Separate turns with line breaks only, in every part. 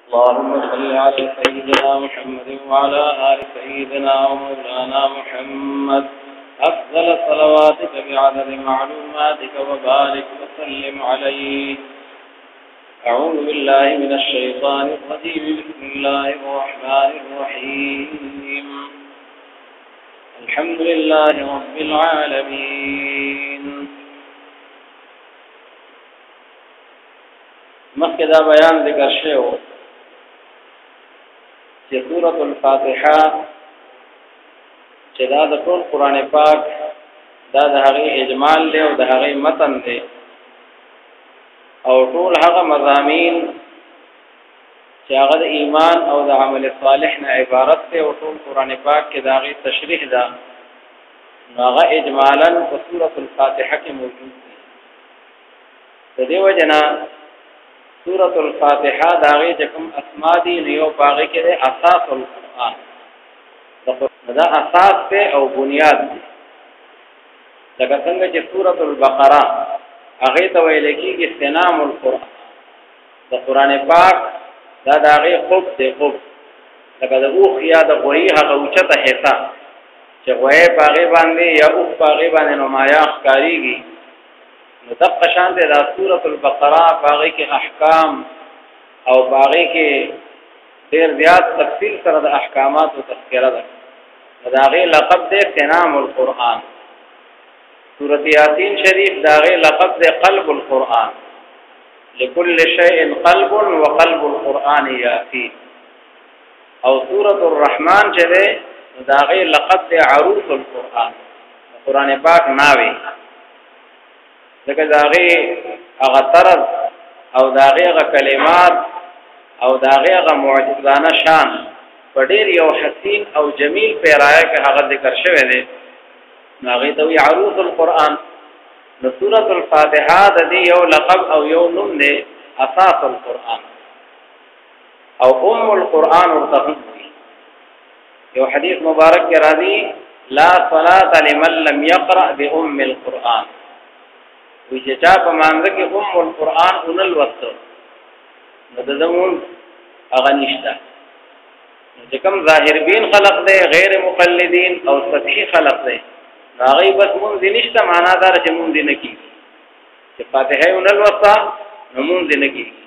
اللهم صل على سيدنا محمد وعلى آل سيدنا ومولانا محمد أفضل صلواتك بعدد معلوماتك وبارك وسلم عليه. أعوذ بالله من الشيطان الرجيم. بسم الله الرحمن الرحيم. الحمد لله رب العالمين. مخکې دا بیان ذکر شوی چې سورۃ الفاتحه چې دا د ټول قرآن پاک دا د هغې اجمال دی او د هغې متن دی او ټول هغه مضامین چې هغه د ایمان او د عمل صالح نه عبارت دی او ټول قرآن پاک کې د هغې تشریح ده نو هغه اجمالا په سورۃ الفاتحه کې موجود دی. د دې وجه نه سورۃ الفاتحه د هغې چې کوم اسما دي نو یو په هغې کې دی اساس القرآن، دا اساس دی او بنیاد دی. لکه څنګه چې سورۃ البقره هغې ته ویل کېږي استنام القرآن، د قرآن پاک دا د هغې خوب دی. خوب لکه د اوښ یا د غویي هغه اوچته حصه چې غویی په هغې باندې یا اوښ په هغې باندې نمایان ښکارېږي نو دغه شان دی دا سورۃ البقره په هغې کې احکام او په هغې کې ډېر زیات تفصیل سره د احکاماتو تذکره ده. د هغې لقب دی استنام القرآن. سورۃ یاسین شریف د هغې لقب دی قلب القرآن، لكل شیء قلب وقلب القرآن یاسین. او سورۃ الرحمن چې دی د هغې لقب دی عروس القرآن، د قرآن پاک ناوې. ځکه د هغې هغه طرز او د هغې هغه کلمات او د هغې هغه معجزانه شان په ډېر یو حسین او جمیل پیرایه کې هغه ذکر شوی دی نو هغې ته وایي عروس القرآن. نو سورۃ الفاتحه د دې یو لقب او یو نوم دی اساس القرآن او القرآن ورته هم وایي. یو حدیث مبارک کې راځي لا صلاة لمن لم يقرأ القرآن، وی چې چا په مانځه کې القرآن ونه لوسته نو د ده مونځ هغه نشته. چې کوم ظاهر بین خلق دی غیر مقلدین او سطحي خلق دی نو هغوی بس مونځ یې نشته، معنا دا چې مونځ یې نه کېږي. چې فاتحه یې ونه لوسته نو مونځ یې نه کېږي.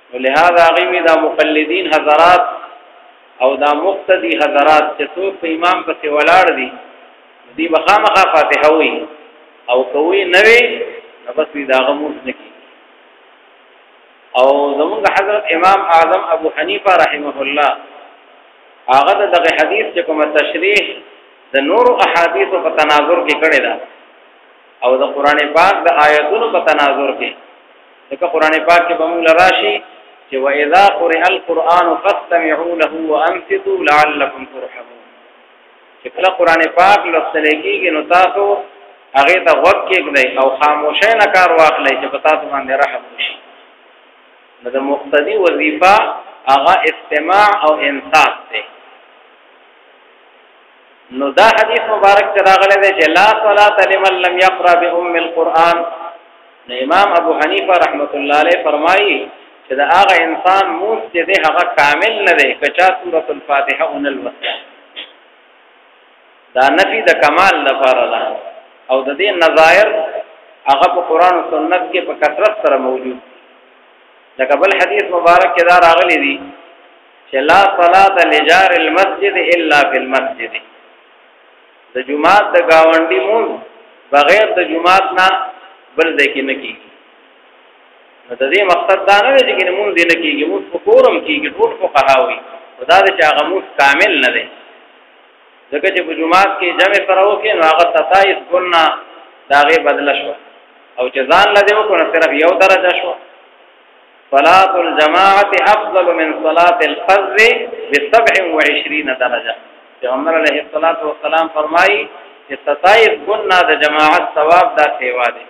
نو لهذا هغوی مې دا مقلدین حضرات او دا مقتدي حضرات چې څوک په امام پسې ولاړ دي دوی به خامخا فاتحه وایي او کوي نوې نو بس وی دا غموس نکی. او زمونږ حضرت امام اعظم ابو حنیفه رحمه الله هغه دغه حدیث چې کومه تشریح د نورو احادیثو په تناظر کې کړې ده او د قرآن پاک د آیتونو په تناظر کې، ځکه قرآن پاک کې به موږ راشي چې واذا قرئ القرآن فاستمعوا له وانصتوا لعلكم ترحمون. چې کله قرآن پاک لوستل کېږي نو تاسو هغې ته غوږ کېږدئ او خاموشۍ نه کار واخلئ چې په تاسو باندې رحم وشي. نو د مقتدي وظیفه هغه استماع او انصات دی. نو دا حدیث مبارک چې راغلی دی چې لا صلاة لمن لم يقرأ القرآن، نو امام ابو حنیفه رحمت الله علیه فرمایي چې د هغه انسان مونځ چې دی هغه کامل نه دی که چا سورۃ الفاتحه ونه لوسته. دا نفي د کمال لپاره ده او د دې نظایر هغه په قرآن او سنت کې په کثرت سره موجود. لکه بل حدیث مبارک کې دا راغلی دی چې لا صلاة لجار المسجد الا فی المسجد، د جماعت د گاونډي مونځ بغیر د جماعت نه بل ځای کې نه کېږي. نو د دې مقصد دا نه دی چې مونځ یې نه کېږي، مونځ په کور هم کېږي، ټول فقها وایي خو دا دی چې هغه مونځ کامل نه دی. ځکه چې په جماعت کې جمع سره وکړي نو هغه 27 ګونه د هغې بدله شوه او چې ځان له دې وکړو نو صرف یو درجه شوه. صلاة الجماعة افضل من صلاة الفرد ب27 درجه. پیغمبر علیه الصلاة والسلام فرمایي چې 27 ګونه د جماعت ثواب دا سیوا دی.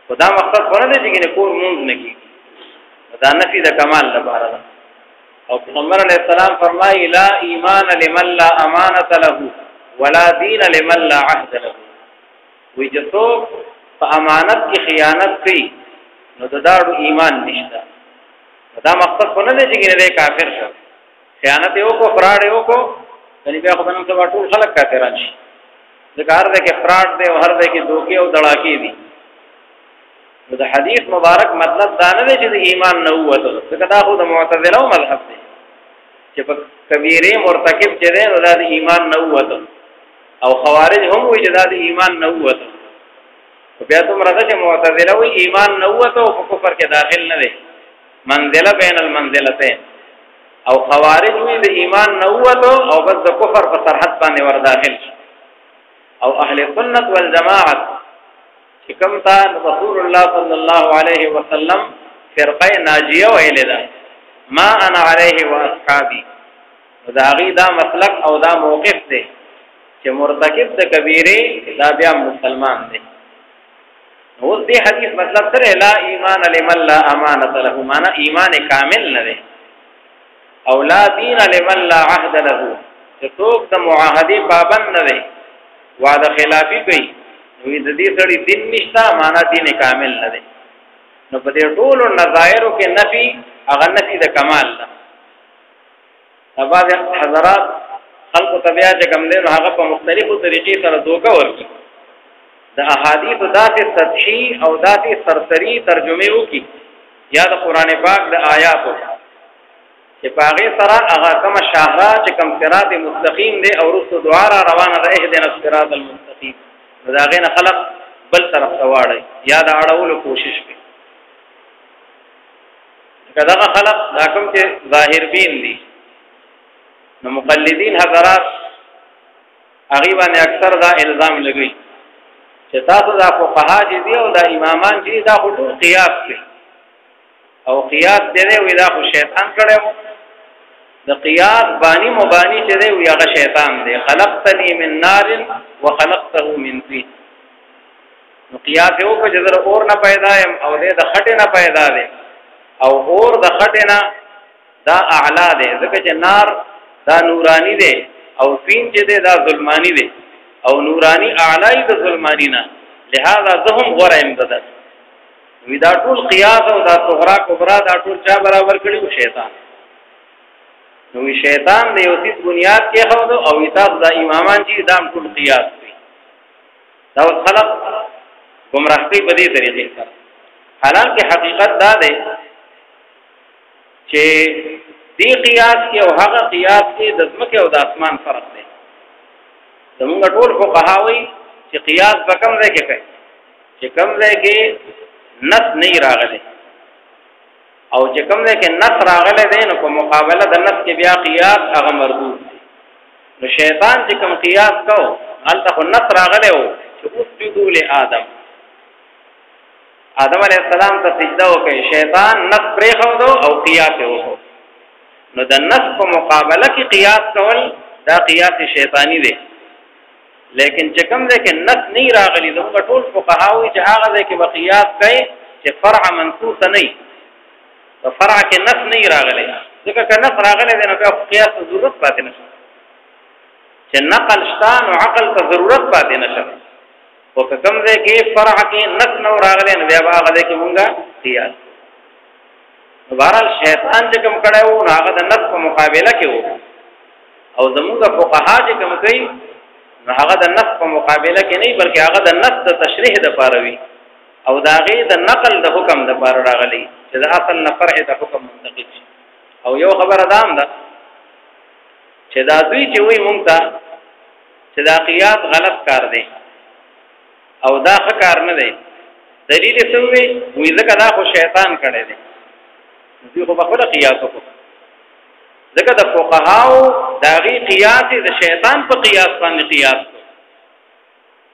خو دا مقصد خو نه دی چې کور مونځ نه کېږي، دا نفي د کمال لپاره ده. او پیغمبر علیہ السلام فرمایي لا ایمان لمن لا امانت له ولا دین لمن لا عهد له. وی چې څوک په امانت کې خیانت کوي نو د داړو ایمان نشته، دا مقصد کو نه دی چې ګنې کافر شو خیانت یو کو فراډ یو کو یعنی بیا خو بنم سبا ټول خلک کافران شي ځکه هر ځای کې فراډ دی او هر ځای کې دوکې او دړاکې دي نو د حدیث مبارک مطلب دا نه دی چې د ایمان نه ووته ځکه دا خو د معتزله مذهب دی چې په کبیره مرتکب چې دی نو دا د ایمان نه ووته او خوارج هم وایي چې دا د ایمان نه ووته بیا دومره ده چې معتزله وایي ایمان نه ووته او په کفر کې داخل نه دی منزله بین المنزلتين او خوارج وایي د ایمان نه ووته او بس د کفر په سرحد باندې ور داخل شي او اهل سنت والجماعت چې کوم تا رسول الله صلی الله علیه وسلم فرقه ناجیه ویل ده ما انا علیه واصحابي دا غي دا مسلک او دا موقف دی چې مرتکب د کبیره دا بیا مسلمان دی نو دې حدیث مطلب سره لا ایمان لمن لا امانه له معنا ایمان کامل نه دی او لا دین لمن لا عهد له چې څوک د معاهدې پابند نه دی وعده خلافی کوي نو د دې سړي دین نشته معنا دین کامل نه دی نو په دې ټول نظائرو کې نفي هغه نفي د کمال ده بعض حضرات خلق طبيعه چې کوم دي نو هغه په مختلفو طریقې سره دوکه ورکړي د احادیث داسې سطحي او داسې سرسری ترجمه وکړي یا د قران پاک د آیاتو چې پاغه سره هغه کوم شاهرا چې کوم صراط مستقیم دی او رسو دعا را روانه ده اهدنا الصراط المستقیم دا غینه خلق بل طرف ته واړي یا د اړولو کوشش کوي کله خلق دا کوم چې ظاهر بین دي نو مقلدین حضرات هغه باندې اکثر دا الزام لګوي چې تاسو دا فقها دي او دا امامان دي دا ټول قیاس کوي او قیاس دې وي دا خو شیطان کړو د قیاس بانی مبانی چې دی وي هغه شیطان دی خلقتنی من نار وخلقته من طين نو قیاس یو کو جزر اور نه پیدا یم او دې د خټه نه پیدا دی او اور د خټه نه دا اعلی دی ځکه چې نار دا نورانی دی او طين چې دی دا ظلمانی دی او نورانی اعلی د ظلمانی نه لہذا زهم غره امدد وی دا ټول قیاس او دا صغرا کبرا دا ټول چا برابر کړي شیطان نو شیطان د یو څه بنیاد کې خو او ایتاب دا امامان چې دا ټول قیاس دي دا خلق گمراهي په دې طریقې سره حالانکه حقیقت دا ده چې دې قیاس کې او هغه قیاس کې د ځمکه او د اسمان فرق دی زموږ ټول فقهاوی چې قیاس په کوم ځای کې کوي چې کوم ځای کې نص نه راغلی او چې کوم ځای کې نص راغلی دی نو په مقابله د نص کې بیا قیاس هغه مردود دی نو شیطان چې کوم قیاس کو هلته خو نص راغلی و چې اسجدوا لآدم آدم علیه السلام ته سجده وکړي شیطان نص پرېښودو او قیاس یې وکړو نو د نص په مقابله کې قیاس کول دا قیاس شیطانی دی لیکن چې کوم ځای کې نص نه راغلی زموږ ټول فقهاوی چې هغه ځای کې به قیاس کوي چې فرع منصوص نه وي په فرع کې نص نه راغلی ځکه که نص راغلی دی نو بیا قیاس ته ضرورت پاتې نشته چې نقل شته نو عقل ته ضرورت پاتې نشته او که کوم ځای کې فرع کې نص نه راغلی نو بیا هغه ځای کې مونږه قیاس نو بهرحال شیطان چې کوم کړی و نو هغه د نص په مقابله کې و او زموږ فقها چې کوم کوي نو هغه د نص په مقابله کې نه بلکې هغه د نص د تشریح د پاره وي او دا غي د نقل د حکم د پاره راغلي چې د اصل نه فرع د حکم منتقل شي او یو خبره دام ده چې دا دوی چې وي مونږ ته چې دا قیاس غلط کار دی او دا ښه کار نه دی دلیل څه وي ځکه دا خو شیطان کړی دی دوی خو په خپل قیاس وکړي ځکه د فقهاو داغي قیاس د شیطان په قیاس باندې قیاس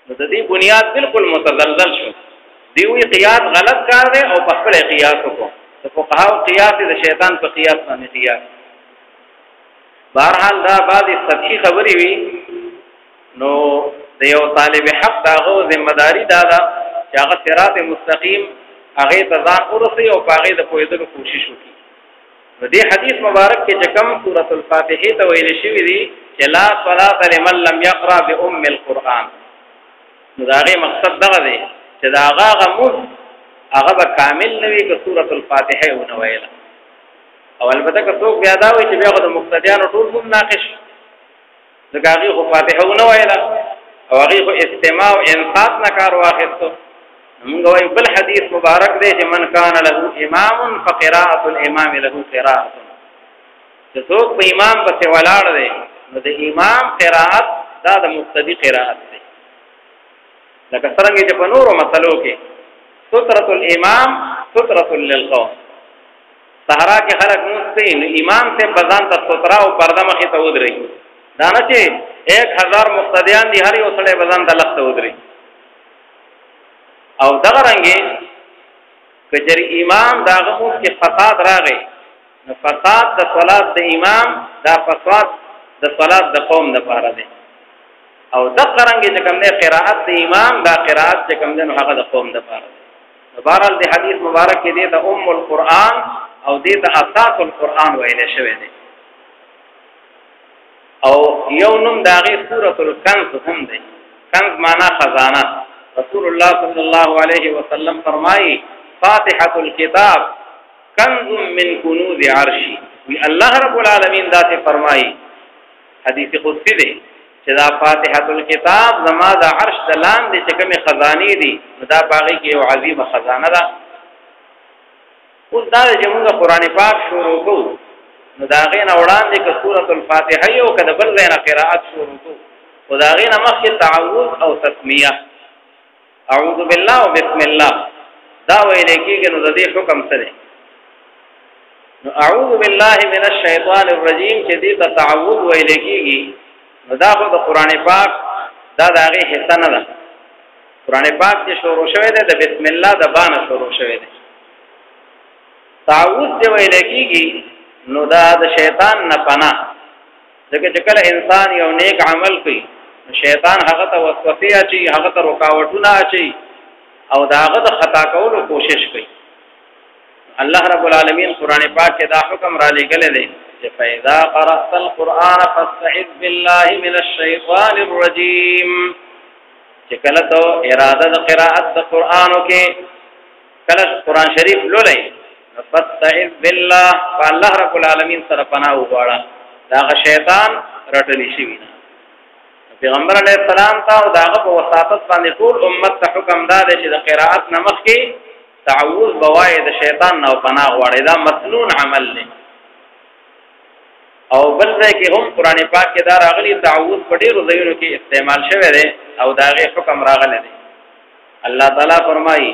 نو د دې بنیاد بالکل متزلزل شو دی وی قیاس غلط کار دی او په خپل قیاس وکړو د فقهاو قیاس د شیطان په قیاس باندې قیاس بهرحال دا بعضی سطحي خبرې وي نو د یو طالب حق داغه ذمہ داری دا ده چې هغه صراط مستقیم هغه ته ځان ورسي او هغه د پوهېدو کوشش وکړي نو دې حدیث مبارک کې چې کوم سورۃ الفاتحه ته ویل شوی دی چې لا صلاة لمن لم يقرأ بأم القرآن نو دا غي مقصد دغه دی چې دا هغه غموز هغه به کامل نوي که سورۃ الفاتحه ونه ویل او البته که څوک بیا دا وایي چې بیا د مقتدیانو ټول هم ناقص ځکه هغې خو فاتحه ونه ویله او هغې خو استماع او انصات نه کار واخیستو. موږ وایو بل حدیث مبارک دی چې من کان له امام فقراءة الامام له قراءة، چې څوک په امام پسې ولاړ دی نو د امام قراءت دا د مقتدي قراءت دی. لکه څرنګه چې په نورو مسلو کې سترة الامام سترة للقوم، صحرا کې خلک مونځ کوي نو امام ته بزان ته ستره او پرده مخې ته ودرېږي، دا نه چې 1000 مقتدیان دي هر یو سړی بزان ته لخته ودرېږي. او دغه رنګې که چېرې امام د هغه مونځ کې فساد راغی نو فساد د صلات د امام دا فساد د صلات د قوم دپاره دی. او دغه رنګې چې کوم دی قراءت د امام دا قراءت چې کوم دی نو هغه د قوم دپاره دی. نو بهرحال د حدیث مبارک کې دی د ام القرآن او دې ته اساس القرآن ویل شوی دی. او یو نوم د هغې سورۃ الکنز هم دی. کنز معنا خزانه. رسول الله صلی الله علیه وسلم فرمایي فاتحة الكتاب کنز من کنوز عرشی. وی الله رب العالمین داسې فرمایي، حدیث قدسی دی چې دا فاتحة الكتاب زما د عرش د لاندې چې کومې خزانې دي نو دا په هغې کې یو عظیمه خزانه ده. اوس دا چې موږ قرآن پاک شروع کوو نو د هغې نه وړاندې که سورة الفاتحه یو که د بل ځای نه قرائت شروع کوو خو د هغې نه مخکې تعوذ او تسمیه اعوذ بالله او بسم الله دا ویلی کېږي. نو د دې حکم څه دی؟ نو اعوذ بالله من الشیطان الرجیم چې دې ته تعوذ ویلی کېږي نو دا خو د قرآن پاک دا د هغې حصه نه ده. قرآن پاک چې شروع شوی دی د بسم الله د با نه شروع شوی دی. تعوذ چې ویلی کېږي نو دا د شیطان نه پناه، ځکه چې کله انسان یو نیک عمل کوي شیطان هغه ته وسوسې اچوي، هغه ته رکاوټونه اچوي او د هغه د خطا کولو کوشش کوي. الله رب العالمین قرآن پاک کې دا حکم را لېږلی دی چې فإذا قرأت القرآن فاستعذ بالله من الشیطان الرجیم. چې کله ته اراده د قرائت د قرآنو کې کله قرآن شریف لولئ فاستعذ بالله فالله رب العالمین سره پناه وغواړه د هغه شیطان رټلی شوي نه. پیغمبر علیه السلام ته او د هغه په وساطت باندې ټول امت ته حکم دا دی چې د قرائت نه مخکې تعوذ به وایې د شیطان نه پناه غواړئ. دا مسنون عمل دی. او بل ځای کې هم قرآن پاک کې دا راغلي تعوذ په ډېرو ځایونو کې استعمال شوی دی او د هغې حکم راغلی دی. الله تعالی فرمایي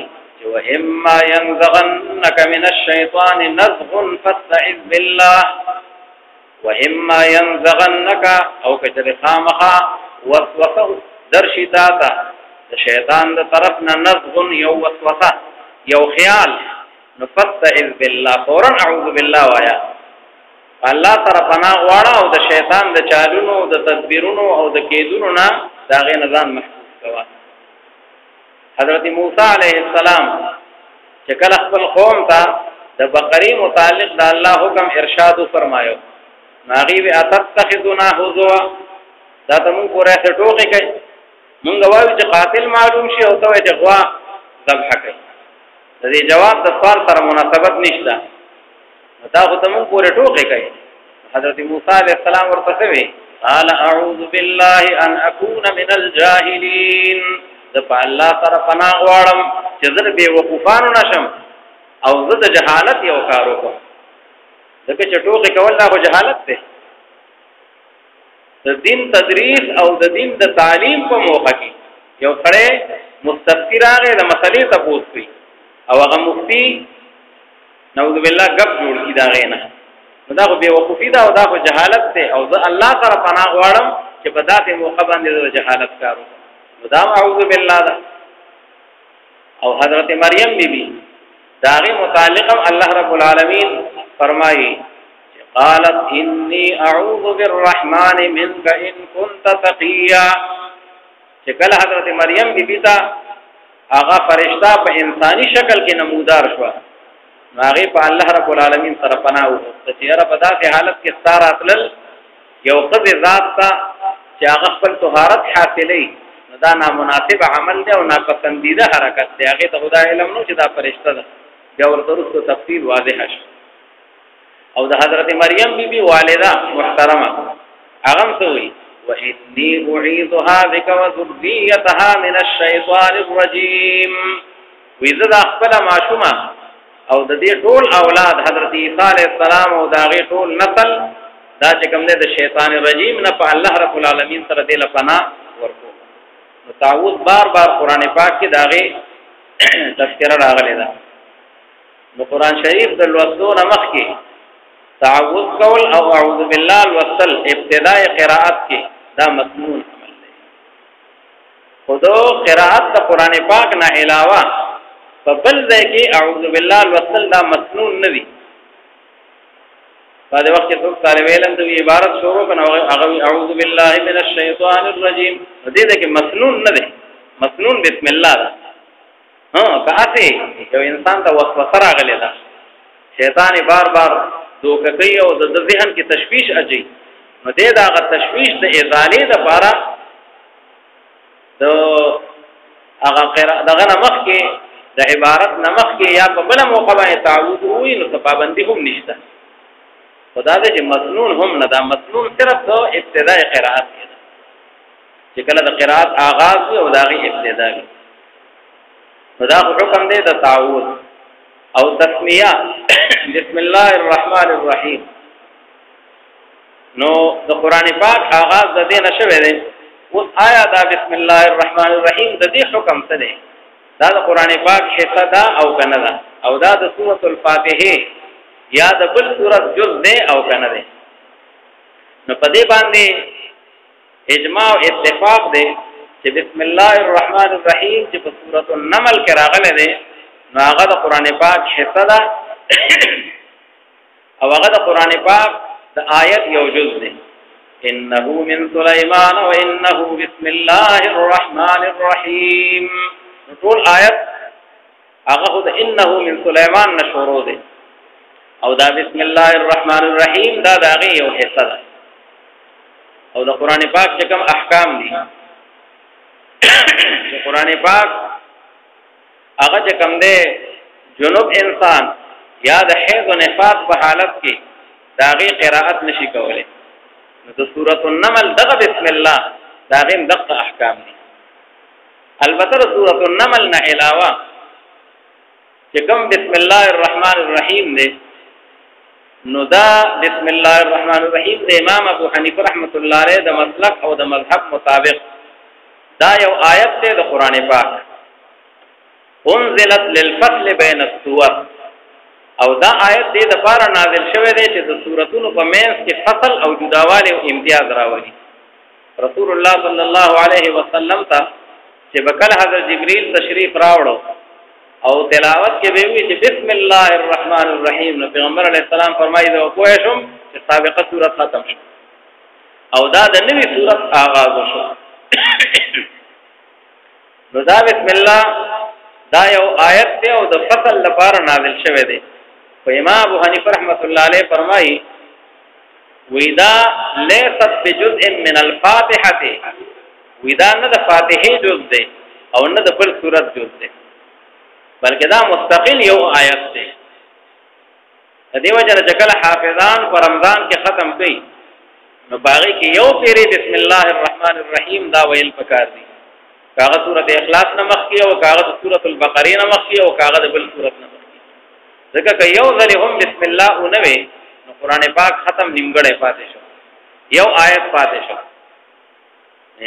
وَإِمَّا يَنزَغَنَّكَ مِنَ الشَّيْطَانِ نَزْغٌ فَاسْتَعِذْ بِاللَّهِ وَإِمَّا يَنزَغَنَّكَ او کچره خامخا وسوسه درشي تاته د شیطان د طرف نه نزغ یو وسوسه یو خیال نو فاستعذ بالله فورا اعوذ بالله وایا. الله تعالی پناه غواړه او د شیطان د چالونو د تدبیرونو او د کېدونو نه د هغې نه ځان محفوظ کوه. حضرت موسی علیه السلام چې کله خپل قوم ته د بقرې متعلق د الله حکم ارشاد وفرمایو نو هغې وی اتتخذنا هزوا، دا ته مونږ پورې څه ټوکې کوي. مونږ وایو چې قاتل معلوم شي او ته وایې چې غوا ذبحه کوي. د دې جواب د سوال سره مناسبت نشته. دا خو ته مونږ پورې ټوکې کوي. حضرت موسی علیه السلام ورته څه وی؟ قال اعوذ بالله ان اكون من الجاهلین. زه په الله سره پناه غواړم چې زه د بېوقوفانو نه شم او زه د جهالت یو کار وکړم. ځکه چې ټوکې کول دا خو جهالت دی. د دین تدریس او د دین د تعلیم په موخه کې یو سړی مستفتی راغی د مسلې تپوس کوي او هغه مفتي نعوذ بالله ګپ جوړ کړي د هغې نه، نو دا خو بېوقوفي ده او دا خو جهالت دی. او زه الله سره پناه غواړم چې په داسې موقع باندې زه د جهالت کار وکړم، نو دا اعوذ بالله ده. او حضرت مریم بی بی د هغې متعلق هم الله رب العالمین فرمایي قالت انی اعوذ بالرحمن منک ان كنت تقیا. چې کله حضرت مریم بی بی ته هغه فرشته په انساني شکل کې نمودار شوه نو هغې په الله رب العالمین سره پناه وغوښته چې یاره په داسې حالت کې ستا راتلل یو ښځې ذات ته چې هغه خپل طهارت حاصلوي نو دا نامناسب عمل دی او ناپسندیده حرکت دی. هغې ته خو دا علم نو چې دا فرشته ده. بیا ورته وروسته تفصیل واضحه شو. او د حضرت مریم بی بی والده محترمه هغه سوی وإني أعيذها بك وذريتها من الشيطان الرجيم وإذا أخبر معشومة او د دې ټول اولاد حضرت عیسی علیه السلام او داغه ټول نسل دا چې کوم د شیطان الرجیم نه په الله رب العالمین سره د لپنا ورکو نو تعوذ بار بار قران پاک کې داغه تذکرہ راغلی دا نو قران شریف د لوستو نمخ کې تعوذ کول او اعوذ بالله الوصل ابتداء قراءت کې دا مسنون عمل دی خودو قراءت د قران پاک نه علاوه فبل ځای کې اعوذ بالله الوصل دا مسنون نه دی په دې وخت کې څوک طالب علم د عبارت شروع کنه هغه اعوذ بالله من الشیطان الرجیم دې کې مسنون نه دی مسنون بسم الله دا کاته یو انسان ته وسوسه راغلی دا شیطان بار بار دوکه کوي او د ذهن کې تشویش اچي نو دې دا غ تشویش د ازاله لپاره د هغه قراءت دغه نمخ کې د عبارت نمخ کې یا په بل موقع باندې تعوذ وي نو پابندي هم نشته خدا دې چې مسنون هم نه دا مسنون صرف د ابتداء قراءت کې چې کله د قراءت آغاز وي او دغه ابتدا وي نو دا حکم دی د تعوذ او تسمیه بسم الله الرحمن الرحیم نو د قران پاک آغاز د دې نشوي دی اوس آیا دا بسم الله الرحمن الرحیم د دې حکم څه دی دا د قران پاک حصہ دا او کنه دا او دا د سورۃ الفاتحه یا د بل سورۃ جز دی او کنه دی نو په دې باندې اجماع او اتفاق دی چې بسم الله الرحمن الرحیم چې په سورۃ النمل کې راغلی دی نو هغه د قران پاک حصہ ده او هغه د قران پاک د آیت یو جز دی انه من سليمان وانه بسم الله الرحمن الرحیم ټول آیت هغه د انه من سليمان نشورو دی او دا بسم الله الرحمن الرحیم دا دغه یو حصہ ده او د قران پاک چې کوم احکام دي چې قران پاک هغه چې کوم دی جنوب انسان یا د حیض او نفاس په حالت کې داغه قراءت نشي کولای نو د سورۃ النمل دغه بسم الله داغه دغه احکام دي البته سورۃ النمل نه علاوه چې کوم بسم الله الرحمن الرحیم دی نو دا بسم الله الرحمن الرحیم د امام ابو حنیفه رحمۃ اللہ علیہ د مسلک او د مذهب مطابق دا یو آیت دی د قران پاک انزلت للفصل بین السور او دا آیت دې د پاره نازل شوه دی چې د سوراتونو په منځ کې فصل او جداوالی او امتیاز راوړي رسول الله صلی الله علیه وسلم ته چې بکل حضرت جبرئیل تشریف راوړو او تلاوت کې به وی چې بسم الله الرحمن الرحیم نو پیغمبر علیه السلام فرمایي دا کوی شم چې سابقه سورۃ ختم شو او دا د نوې سورۃ آغاز شو نو دا بسم الله دا یو آیت دی او د فصل لپاره نازل شوه دی په امام ابو حنیفه رحمۃ اللہ علیہ فرمایي ودا لیست بجزء من الفاتحه ودا نه د فاتحه جز دی او نه د بل سورۃ جز دی بلکې دا مستقل یو آیت دی د دې وجه چې کله حافظان په رمضان کې ختم کړي نو باغی کې یو پیری بسم الله الرحمن الرحیم دا ویل پکار دی کاغه سورۃ اخلاص نه مخ کې او کاغه سورۃ البقره نه مخ کې او کاغه بل سورۃ نه مخ کې ځکه که یو ځل هم بسم الله او نه وي نو قران پاک ختم نیمګړی پاتې شو یو آیت پاتې شو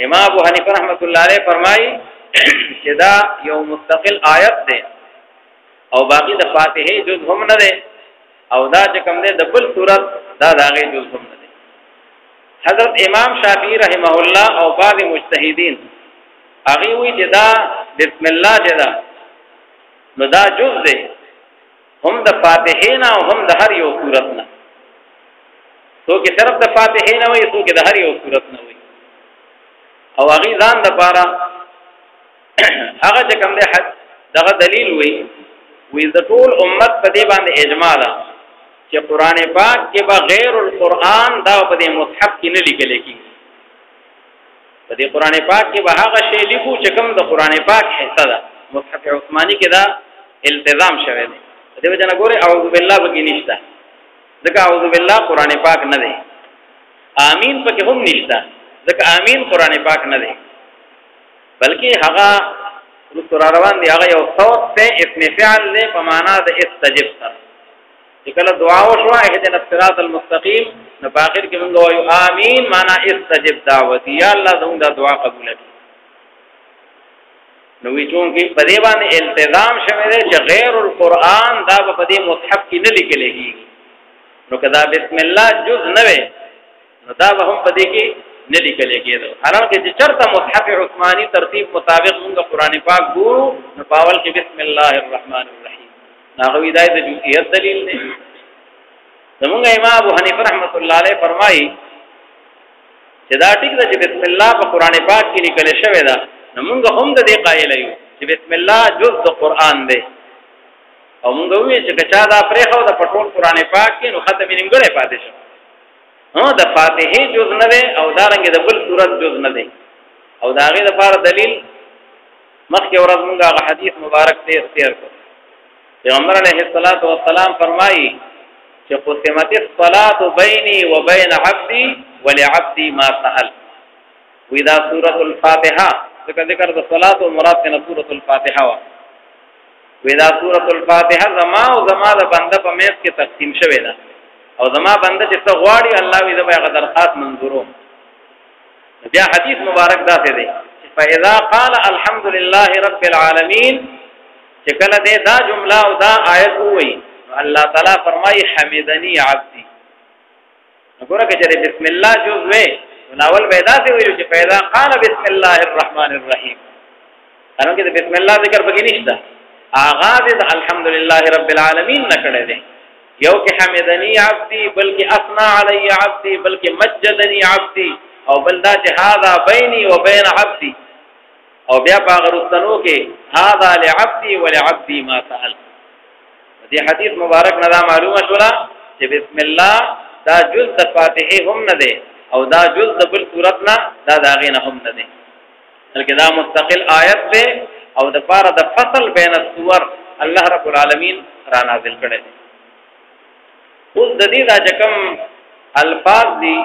امام ابو حنیفه رحمۃ اللہ علیہ فرمایي چې دا یو مستقل آیت دی او باقی د فاتحه جز هم نه دی او دا چې کوم دی د بل سورۃ دا داغه جز هم نه دی حضرت امام شافعی رحمه الله او بعض مجتهدین هغه وی چې دا بسم الله جدا نو دا جز دی هم د فاتحه نه او هم د هر یو سورۃ نه تو کې صرف د فاتحه نه وي تو کې د هر یو سورۃ نه وي او هغه ځان د پاره هغه چې کوم دی دغه دلیل وی د ټول امت په دې باندې اجماع ده چې قران پاک کې بغیر القرآن دا په دې مصحف کې نه لیکل کېږي په دې قران پاک کې به هغه شی لیکو چې کوم د قران پاک حصہ ده مصحف عثماني کې دا التزام شوی دی دې وجه نه ګوره اعوذ بالله بګی نشته ځکه اعوذ بالله قران پاک نه دی. امین پکې هم نشته ځکه امین قران پاک نه دی، بلکې هغه رسول روان دی، هغه یو صوت ته اسم فعل له په معنا د استجب سره. چې کله دعا وشوه اهدنا الصراط المستقیم، نو په اخر کې موږ وایو امین معنا استجب دعوتی، یا الله زموږ د دعا قبول کړي. نو وی چون کې په دې باندې التزام شوه دی چې غیر القرآن دا په دې مصحف کې نه لیکل کېږي. نو کدا بسم الله جز نه وي نو دا به هم په دې کې نه لیکل کېږي. حالانکه چې چرته مصحف عثماني ترتیب مطابق موږ قرآن پاک ګورو نو په اول کې بسم الله الرحمن الرحیم هغه هدایت د جزئیت دلیل دی. زمونږ امام ابو حنیفه رحمۃ اللہ علیہ فرمایي چې دا ټیک ده چې بسم الله په قرآن پاک کې لیکل شوی ده، نو موږ هم د دې قایل یو چې بسم الله جز د قرآن دی، او موږ وایو چې کچا دا پرې خو د پټول قرآن پاک کې نو ختم یې نیمګړی پاتې شو. د فاتحه جز نه دی او دا رنګ د بل سورۃ جز نه دی، او دا غي لپاره دلیل مخکې ورځ موږ هغه حدیث مبارک ته تیر کړ. پیغمبر علیه الصلاۃ والسلام فرمایي چې قسمت الصلاۃ بیني وبین عبدي ولعبدي ما سأل. وإذا سورۃ الفاتحه ذکر د صلات او مراد کنه سورۃ الفاتحه وا. وإذا سورۃ الفاتحه زما او زما د بنده په میث کې تقسیم شوی ده، او زما بنده چې څه غواړي الله وی زما هغه درخواست منظورو. بیا حدیث مبارک داسې دی چې فاذا قال الحمد لله رب العالمین، چې کله دې دا جمله او دا آیت وایي الله تعالی فرمایي حمدنی عبدی. وګوره چې بسم الله جز وې ناول پیدا سی ویلو چې پیدا قال بسم الله الرحمن الرحیم، هغه کې بسم الله ذکر پکې نشته، آغاز د الحمدلله رب العالمین نه کړی دی. یو کې حمدنی عبدی، بلکې اثنا علی عبدی، بلکې مجدنی عبدی، او بل دا چې هذا بیني وبین عبدی، او بیا په غرستنو کې هذا لعبدی ولعبدی ما سأل. دې حدیث مبارک نه دا معلومه شولا چې بسم الله دا جز د فاتحه هم نه دی او دا جز د بل سورۃ نه دا داغه نه هم نه دی، بلکې دا مستقل آیت دی او د پاره د فصل بین السور الله رب العالمین را نازل کړي. اوس د دې دا کوم الفاظ دي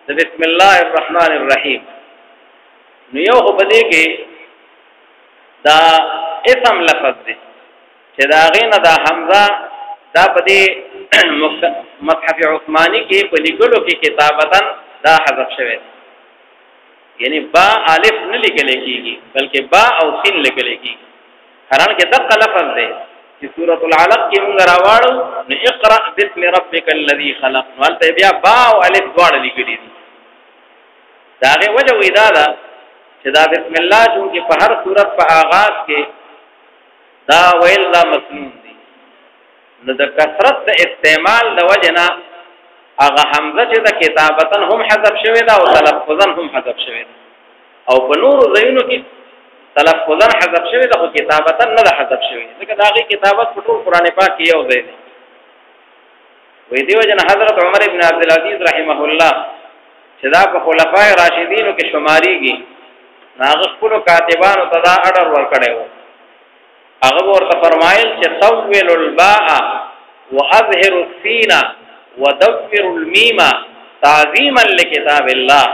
د بسم الله الرحمن الرحیم، نو یو په دې کې دا اسم لفظ دی چې دا غینه دا حمزه دا په دې مصحف عثماني کې په لیکلو کې کتابتن دا حذف شوی، یعنی با الف نه لیکل کېږي بلکې با او سین لیکل کېږي. حالانکه دغه لفظ دی چې سورۃ العلق کې موږ راوړو نو اقرأ بسم ربک الذی خلق، نو هلته بیا با او الف دواړه لیکلي دي. دا هغه وجه وې دا چې دا بسم الله چې په هر سورۃ په آغاز کې دا ویل دا مسنون دي، نو د کثرت د استعمال د وجنا هغه حمزه چې د کتابتن هم حذف شوی دا او تلفظا هم حذف شوی دا، او په نور زینو کې تلفظا حذف شوی دا او کتابتن نه حذف شوی، ځکه دا غي کتابت په ټول قران پاک کې یو ځای دی. وې دی وجنا حضرت عمر ابن عبد العزيز رحمه الله چې دا په خلفای راشدینو کې شماريږي، هغه خپل کاتبانو ته دا اډر ورکړی و. هغه ورته فرمایل چې طول الباء واظهر السين ودفر الميم تعظيما لكتاب الله.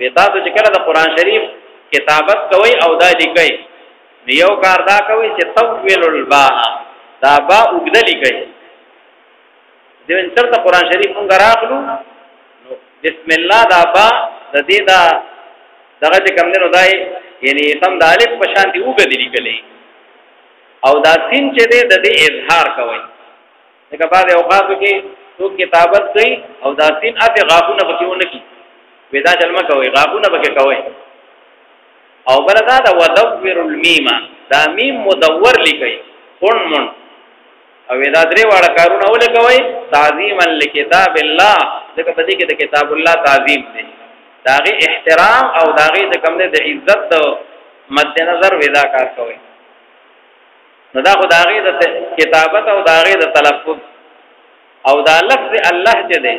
ودا چې کله د قران شریف کتابت کوي او دا لیکي یو کار دا کوي چې طول الباء دا با وګد لیکي. دین ترته قران شریف مونږ راغلو بسم الله دا با د دې دا دغه کوم نه دای یعنی تم د الف په شان دی وګد لیکلي، او دا سین چې د دې اظهار کوي. دغه بعد اوقاتو کې څوک کتابت کوي او دا سین اته غافونه پکېونه کی ودا چلمه کوي غافونه پکې کوي، او بلدا دا ودور المیم دا میم مدور لیکي خون من، او دا درې واړه کارونه ول کوي تعظیما لکتاب الله، ځکه په دې کې د کتاب الله تعظیم دی، داغه احترام او داغه د کوم د عزت مد نظر ودا کار کوي. نو دا خدای د کتابت او داغه د تلفظ او دا لفظ الله چې دی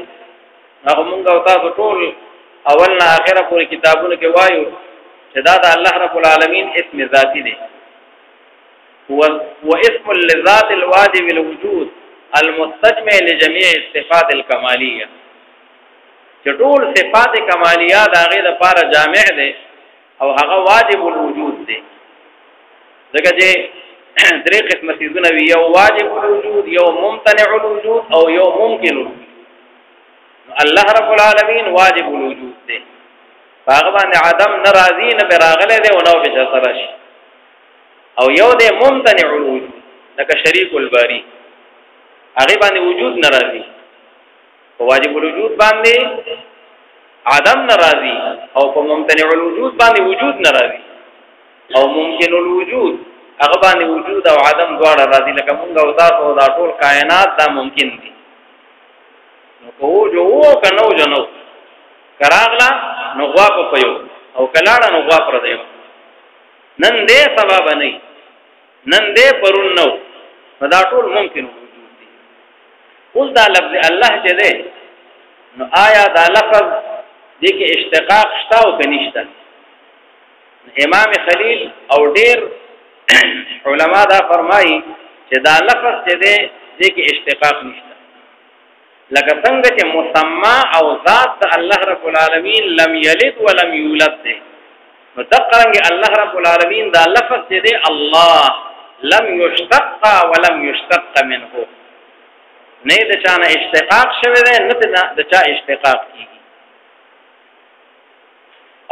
هغه مونږ او تاسو ټول اولنا اخره پوری کتابونو کې وایو چې دا د الله رب العالمین اسم ذاتی دی، هو اسم للذات الواجب الوجود المستجمع لجميع الصفات الكماليه چې ټول صفات کمالیه د هغه لپاره جامع دي او هغه واجب الوجود دي. ځکه چې درې قسمه څیزونه وي، یو واجب الوجود، یو ممتنع الوجود او یو ممکن الوجود. الله رب العالمین واجب الوجود دی، هغه باندې عدم ناراضی نه براغله دی او نو به سره شي. او یو دی ممتنع الوجود لکه شریک الباری، هغه باندې وجود ناراضی، او واجب الوجود باندې عدم ناراضی، او په ممتنع الوجود باندې وجود ناراضی، او ممکن الوجود هغه باندې وجود او عدم دواړه راضی. لکه مونږ او تاسو دا ټول کائنات دا ممکن دي، نو کو جو کنو جنو کراغلا نو غوا په پيو او کلاړه نو غوا پر دیو. نن دې سبب نه، نن دې پرون نو، دا ټول ممکن وجود دي. اوس دا لفظ الله چې ده نو آیا دا لفظ دې کې اشتقاق شته او کنيشته؟ امام خلیل او ډیر علما دا فرمایي چې دا لفظ چې ده دې کې اشتقاق نشته. لکه څنګه چې مسما او ذات الله رب العالمین لم یلد ولم یولد ده، نو تقرنګ الله رب العالمین دا لفظ چې ده الله لم یشتق ولم یشتق منه، نه د چا نه اشتقاق شوی ده، نه د چا اشتقاق کیږي.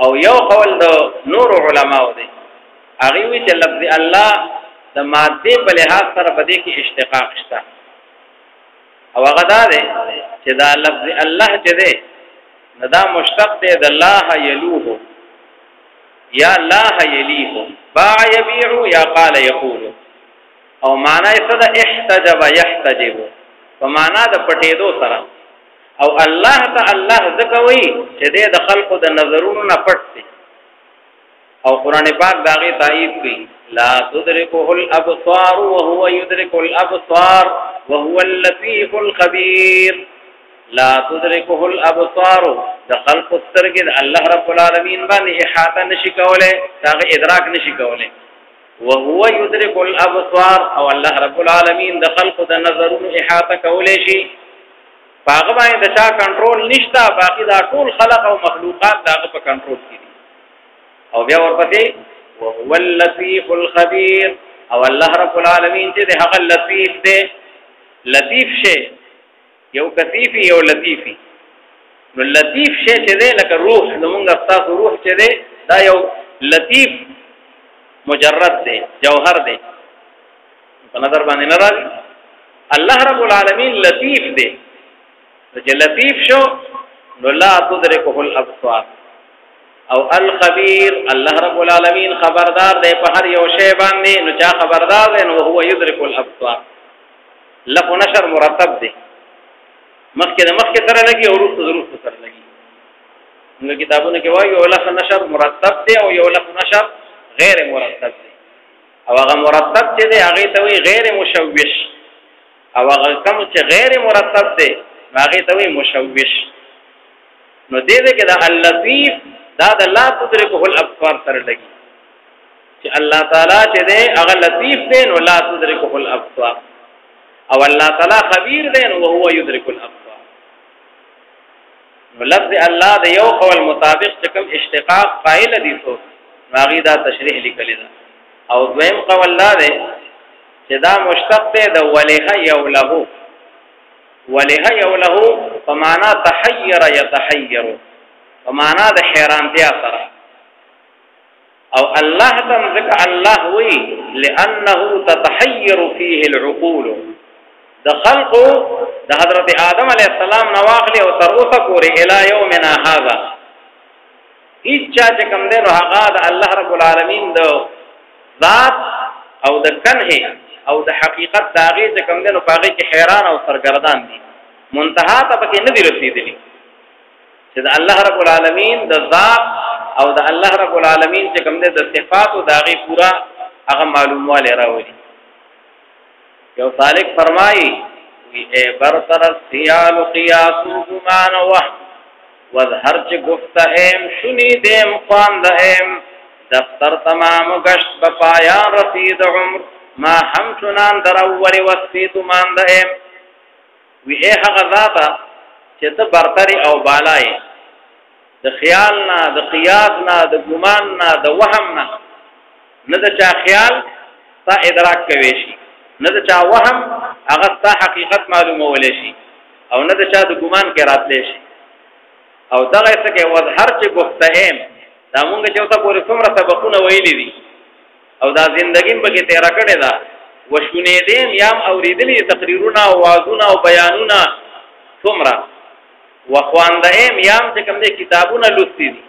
او یو قول د نور علماء دی، هغه وی چې لفظ الله د ماده په لحاظ سره بده کې اشتقاق شته، او هغه دا دی چې دا لفظ الله چې دی دا مشتق دی د الله یلوه یا الله یلیه، باع یبيع یا قال یقول. او معنا یې څه ده؟ احتجب یحتجب، په معنا د پټېدو سره. او الله ته الله ځکه وایي چې د خلقو د نظرونو نه پټ دی. او قران پاک داغه تایید کوي، لا تدركه الابصار وهو يدرك الابصار وهو اللطيف الخبير. لا تدركه الابصار د خلق سترګې الله رب العالمین باندې احاطه نشي کوله، داغه ادراک نشي کوله. وهو يدرك الابصار، او الله رب العالمین د خلق د نظرونو احاطه کوله شي، هغه باندې د چا کنټرول نشته، باقی دا ټول خلق او مخلوقات داغه په کنټرول کې دي. او بیا ورپسې وهو اللطيف الخبير، او الله رب العالمین چې هغه لطیف دی. لطیف شی یو کثیفی یو لطیفی، نو لطیف شی چې دی لکه روح، زمونږ تاسو روح چې دی دا یو لطیف مجرد دی، جوهر دی، په نظر باندې نه راځي. الله رب العالمین لطیف دی، چې لطیف شو نو لا تدركه الابصار. او الخبير، الله رب العالمین خبردار دی په هر یو شی باندې، نو چا خبردار دی نو هو يدرك الابصار. لفظ نشر مرتب دی، مخکې سره لګي او وروسته سره لګي. نو کتابونه کې وایي یو لفظ نشر مرتب دی او یو لفظ نشر غیر مرتب دی. او هغه مرتب چې دی هغه ته وایي غیر مشوش، او هغه کوم چې غیر مرتب دی هغه ته وایي مشوش. نو دې کې دا اللطیف دا د لا تدركه الابصار سره لګي، چې الله تعالی چې دی هغه لطیف دی نو لا تدركه الابصار، او الله تعالی خبیر دی نو هو يدرك الابصار. نو لفظ الله د یو قول مطابق چې کوم اشتقاق قائل دي سو هغه دا تشریح لیکل ده. او دویم قول لا دی چې دا مشتق دی د ولها یوله، ولها یوله په معنا تحیر یتحیر، په معنا د حیرانتیا سره. او الله تم ذکر الله وی لانه تتحیر فيه العقول، د خلق د حضرت آدم علیه السلام نواخلی او تر اوسه پورې الی یومنا هذا هیڅ چا چې کوم دی نو هغه د الله رب العالمین د ذات او د کنه او د حقیقت د هغې چې کوم دی نو په هغې کې حیران او سرګردان دي، منتها ته پکې نه دي رسېدلي چې د الله رب العالمین د ذات او د الله رب العالمین چې کوم دی د صفاتو د هغې پوره هغه معلوموالی راولي. یو سالک فرمایي ای برتر السیال قیاسو گمان وهم وظهر چه گفتهم شنیدیم خواندهم دفتر تمام گشت بپایان رسید عمر ما همچنان در اول وسطی تو ماندهم. وی ای هغه ذات چې ته برتری او بالای د خیال نه د قیاس نه د ګمان نه د وهم نه د چا خیال تا ادراک کوي شي نه د چا وهم هغه تا حقیقت معلومول شي او نه د چا د ګمان کې راتلی شي او دغه څه کې وظهر چې گفتهیم دا مونږ چې اوسه پورې څومره سبقونه ویلي دي او دا زندگی په کې تیر کړی دا وشونیدیم یام اوریدلی تقریرونه او وعظونه او بیانونه څومره وخواندهیم یام چې کوم دې کتابونه لوستي دي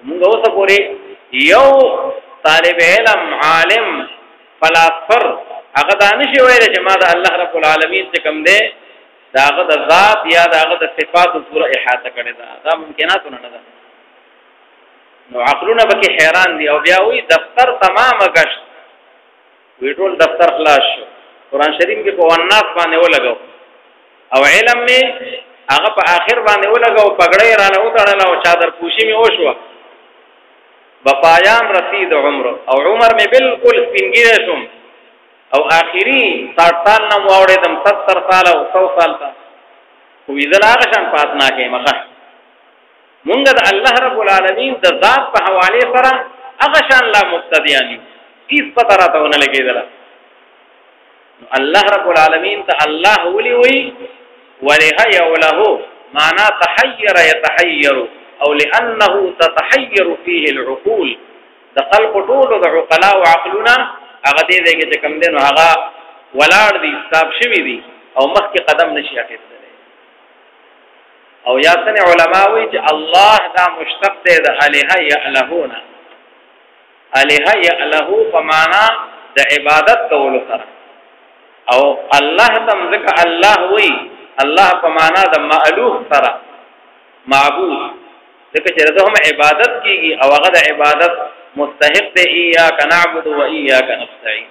مونږ اوسه پورې یو طالب علم عالم فلسفر هغه دا نشي ویل چې ما د الله رب العالمین چې کوم دې داغه د ذات یا داغه د صفات پورا احاطه کړی دا ممکنات نه ده نو عقلونه به حیران دي او بیا وی دفتر تمامه گشت وی ټول دفتر خلاص شو قرآن شریف کې په وناس باندې ولګو او علم می هغه په آخر باندې ولګو پګړې رانه وتړل او چادر پوشي می وشو بپایان رسید عمر او عمر می بالکل سپینګی شوم او آخری 60 سال نه واوړېدم 70 سال او 100 سال تا خو دې لاغه شان پاتنا کې مخه مونږ د الله رب العالمین د ذات په حواله سره هغه شان لا مبتدیانی هیڅ پته راته نه لګیدل الله رب العالمین ته الله ولي وي ولهي وله معنا تحير يتحير او لانه تتحير فيه العقول د خلق طول د عقلاء او عقلنا هغه دې چې کم دین هغه ولاړ دي صاحب شوی دي او مخکې قدم نشي اخیستل او یاسن علماء وی چې الله دا مشتق دی د الها یالهون الها یالهو په معنا د عبادت کول سره او الله تم ذکر الله وی الله په معنا د مألوه سره معبود ځکه چې دغه عبادت کیږي او هغه د عبادت مستحق دی ایاک نعبد و ایاک نستعين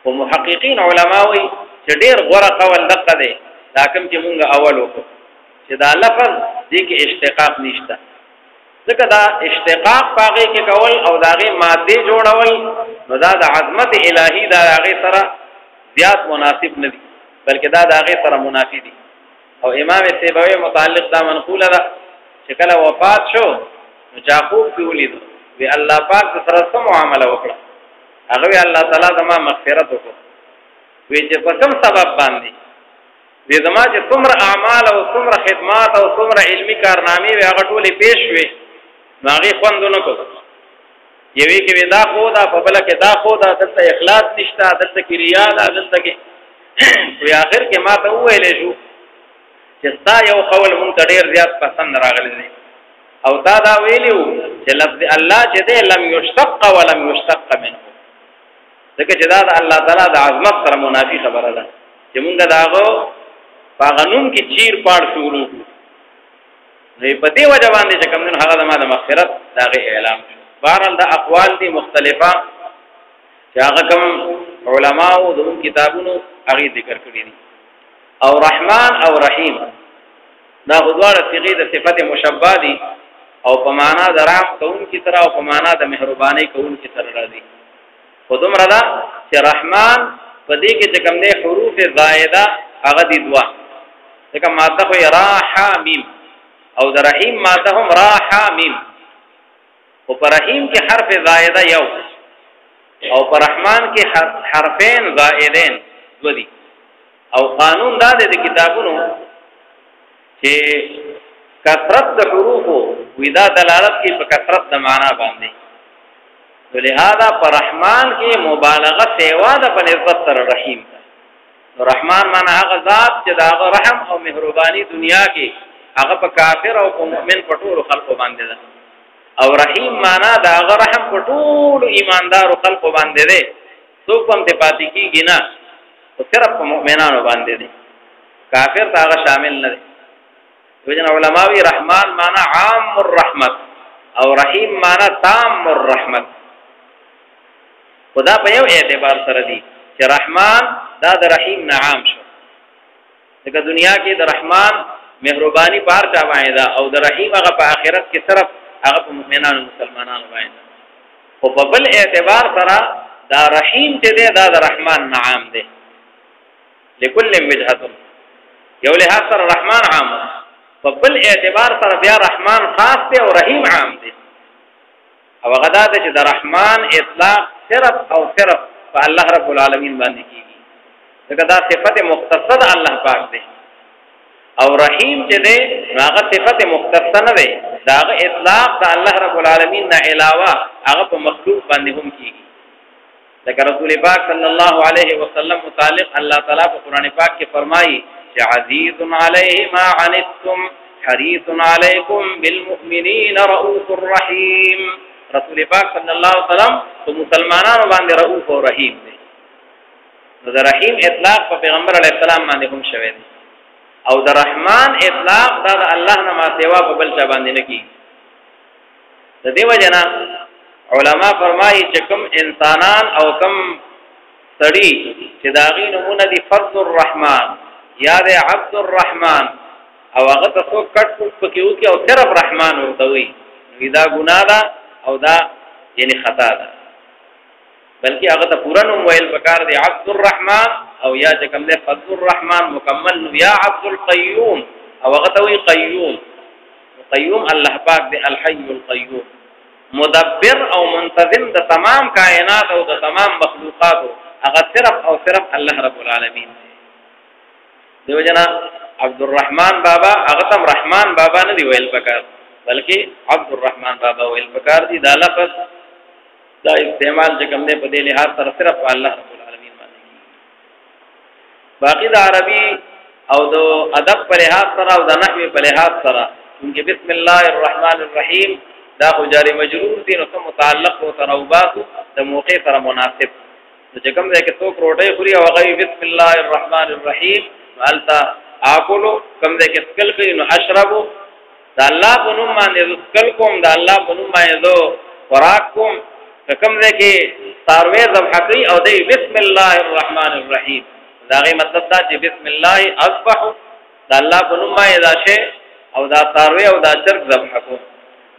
ومحققین علماء وی چې ډیر غوړه قول دقه دی دا کوم چې مونږ اول وکړو چې دا لفظ دې کې اشتقاق نشته ځکه دا اشتقاق پاغه کې کول او داغه ماده جوړول نو دا د عظمت الهی دا هغه سره زیات مناسب نه دي بلکې دا داغه سره منافي دي او امام سیبوی متعلق دا منقوله ده چې کله وفات شو نو یعقوب ولید وی الله پاک سره سم معامله وکړه هغه الله تعالی زما مغفرت وکړه وی چې په کوم سبب باندې دې زما چې څومره اعمال او څومره خدمات او څومره علمی کارنامې وي هغه ټولې پیښ وي هغه خوندونه کو یوي کې دا خو دا په بل کې دا خو دا دلته اخلاص نشته دلته کې ریا ده دلته کې په اخر کې ما ته ویلې شو چې دا یو قول مونږ ډېر زیات پسند راغلی دی او دا ویلو چې لفظ الله چې دې لم یشتق ولم یشتق منه ځکه چې دا د الله تعالی د عظمت سره منافي خبره ده چې مونږ داغو پاغنوم کې چیر پاړ شروع نه په دې وجه باندې چې کوم هغه د مغفرت داغه اعلان شو بهرحال دا اقوال دي مختلفه چې هغه کوم علماء او د کتابونو هغه ذکر کړی دي او رحمان او رحیم دا غوړه صيغه د صفت مشبہ دي او په معنا د رحم کون کی طرح او په معنا د مهرباني کون کی طرح راځي خودم رضا چې رحمان په دې کې چې کوم نه حروف زائده هغه دي دوا ځکه ماده خو را ح میم او د رحیم ماده هم را ح میم او پر رحیم کې حرف زائده یو او پر رحمان کې حرفین زائدین دو دي او قانون دا د کتابونو چې کثرت د حروف ودا دلالت کوي په کثرت د معنا باندې ولهذا پر رحمان کې مبالغه سیوا ده په نسبت سره رحیم نو رحمان معنا هغه ذات چې دا رحم او مهرباني دنیا کې هغه په کافر او مؤمن په ټول خلکو باندې ده او رحیم معنا دا هغه رحم په ټول ایماندار خلکو باندې ده څوک هم ته پاتې کیږي نه او صرف په مؤمنانو باندې ده کافر ته هغه شامل نه ده وجن علماوی رحمان معنا عام الرحمت او رحیم معنا تام الرحمت خدا په یو اعتبار سره دي چې رحمان دا د رحیم نعام شو دغه دنیا کې د رحمان مهرباني بار چا باندې دا او د رحیم هغه په آخرت کې صرف هغه په مؤمنانو مسلمانانو باندې او په بل اعتبار سره دا رحیم چې دا د رحمان نعام دی لكل وجهه یو لحاظ سره رحمان عام په بل اعتبار سره بیا رحمان خاص دی او رحیم عام دی او غدا ته چې د رحمان اطلاق صرف او صرف په الله رب العالمین باندې کیږي دا صفت مختصه الله پاک دی او رحیم چې دی هغه صفت مختصه نه دی داغه اطلاق د الله رب العالمین نه علاوه هغه په مخلوق باندې هم کیږي لکه رسول پاک صلی الله علیه وسلم متعلق الله تعالی په قران پاک کې فرمایي چې عزیز علیه ما عنتم حریص علیکم بالمؤمنین رؤوف رحیم رسول پاک صلی الله علیه وسلم تو مسلمانانو باندې رؤوف او رحیم دی نو د رحیم اطلاق په پیغمبر علیه السلام باندې هم شوی دی او د رحمان اطلاق دا د الله نه ما سیوا په بل چا باندې نه کی د دې وجنا علما فرمایي چې کوم انسانان او کوم سړي چې داغي نمونه دي فضل الرحمن یا د عبد الرحمن او هغه تاسو کټ پکې وکي او صرف رحمان ورته وي دا ګناه ده او دا یعنی خطا ده بلکې هغه ته پورا نوم ویل پکار دی عبد الرحمن او یا چې کوم دی فضل الرحمن مکمل نو یا عبد القیوم او هغه ته وی قیوم قیوم الله پاک دی الحي القیوم مدبر او منتظم د تمام کائنات او د تمام مخلوقات هغه صرف او صرف الله رب العالمین دیو جنا عبد الرحمن بابا هغه تم رحمان بابا نه دی ویل پکار بلکې عبد الرحمن بابا ویل پکار دی دا لفظ دا استعمال چې کوم دی په دې لحاظ سره صرف الله رب العالمین باندې باقی د عربي او د ادب په لحاظ سره او د نحوی په لحاظ سره چې بسم الله الرحمن الرحیم دا خو جاری مجرور دي نو کوم متعلق او تروبات د موقع سره مناسب چې کوم دی کې څوک روټي خوري او هغه بسم الله الرحمن الرحیم التا اكلوا کوم دی کې سکل کوي نو اشربوا دا الله په نوم باندې سکل کوم دا الله په نوم باندې خوراک کوم کوم دی کې ساروي ذبح کوي او دی بسم الله الرحمن الرحیم دا غي مطلب دا چې بسم الله اصبح دا الله په نوم باندې دا شی او دا ساروي او دا چرګ ذبح کوم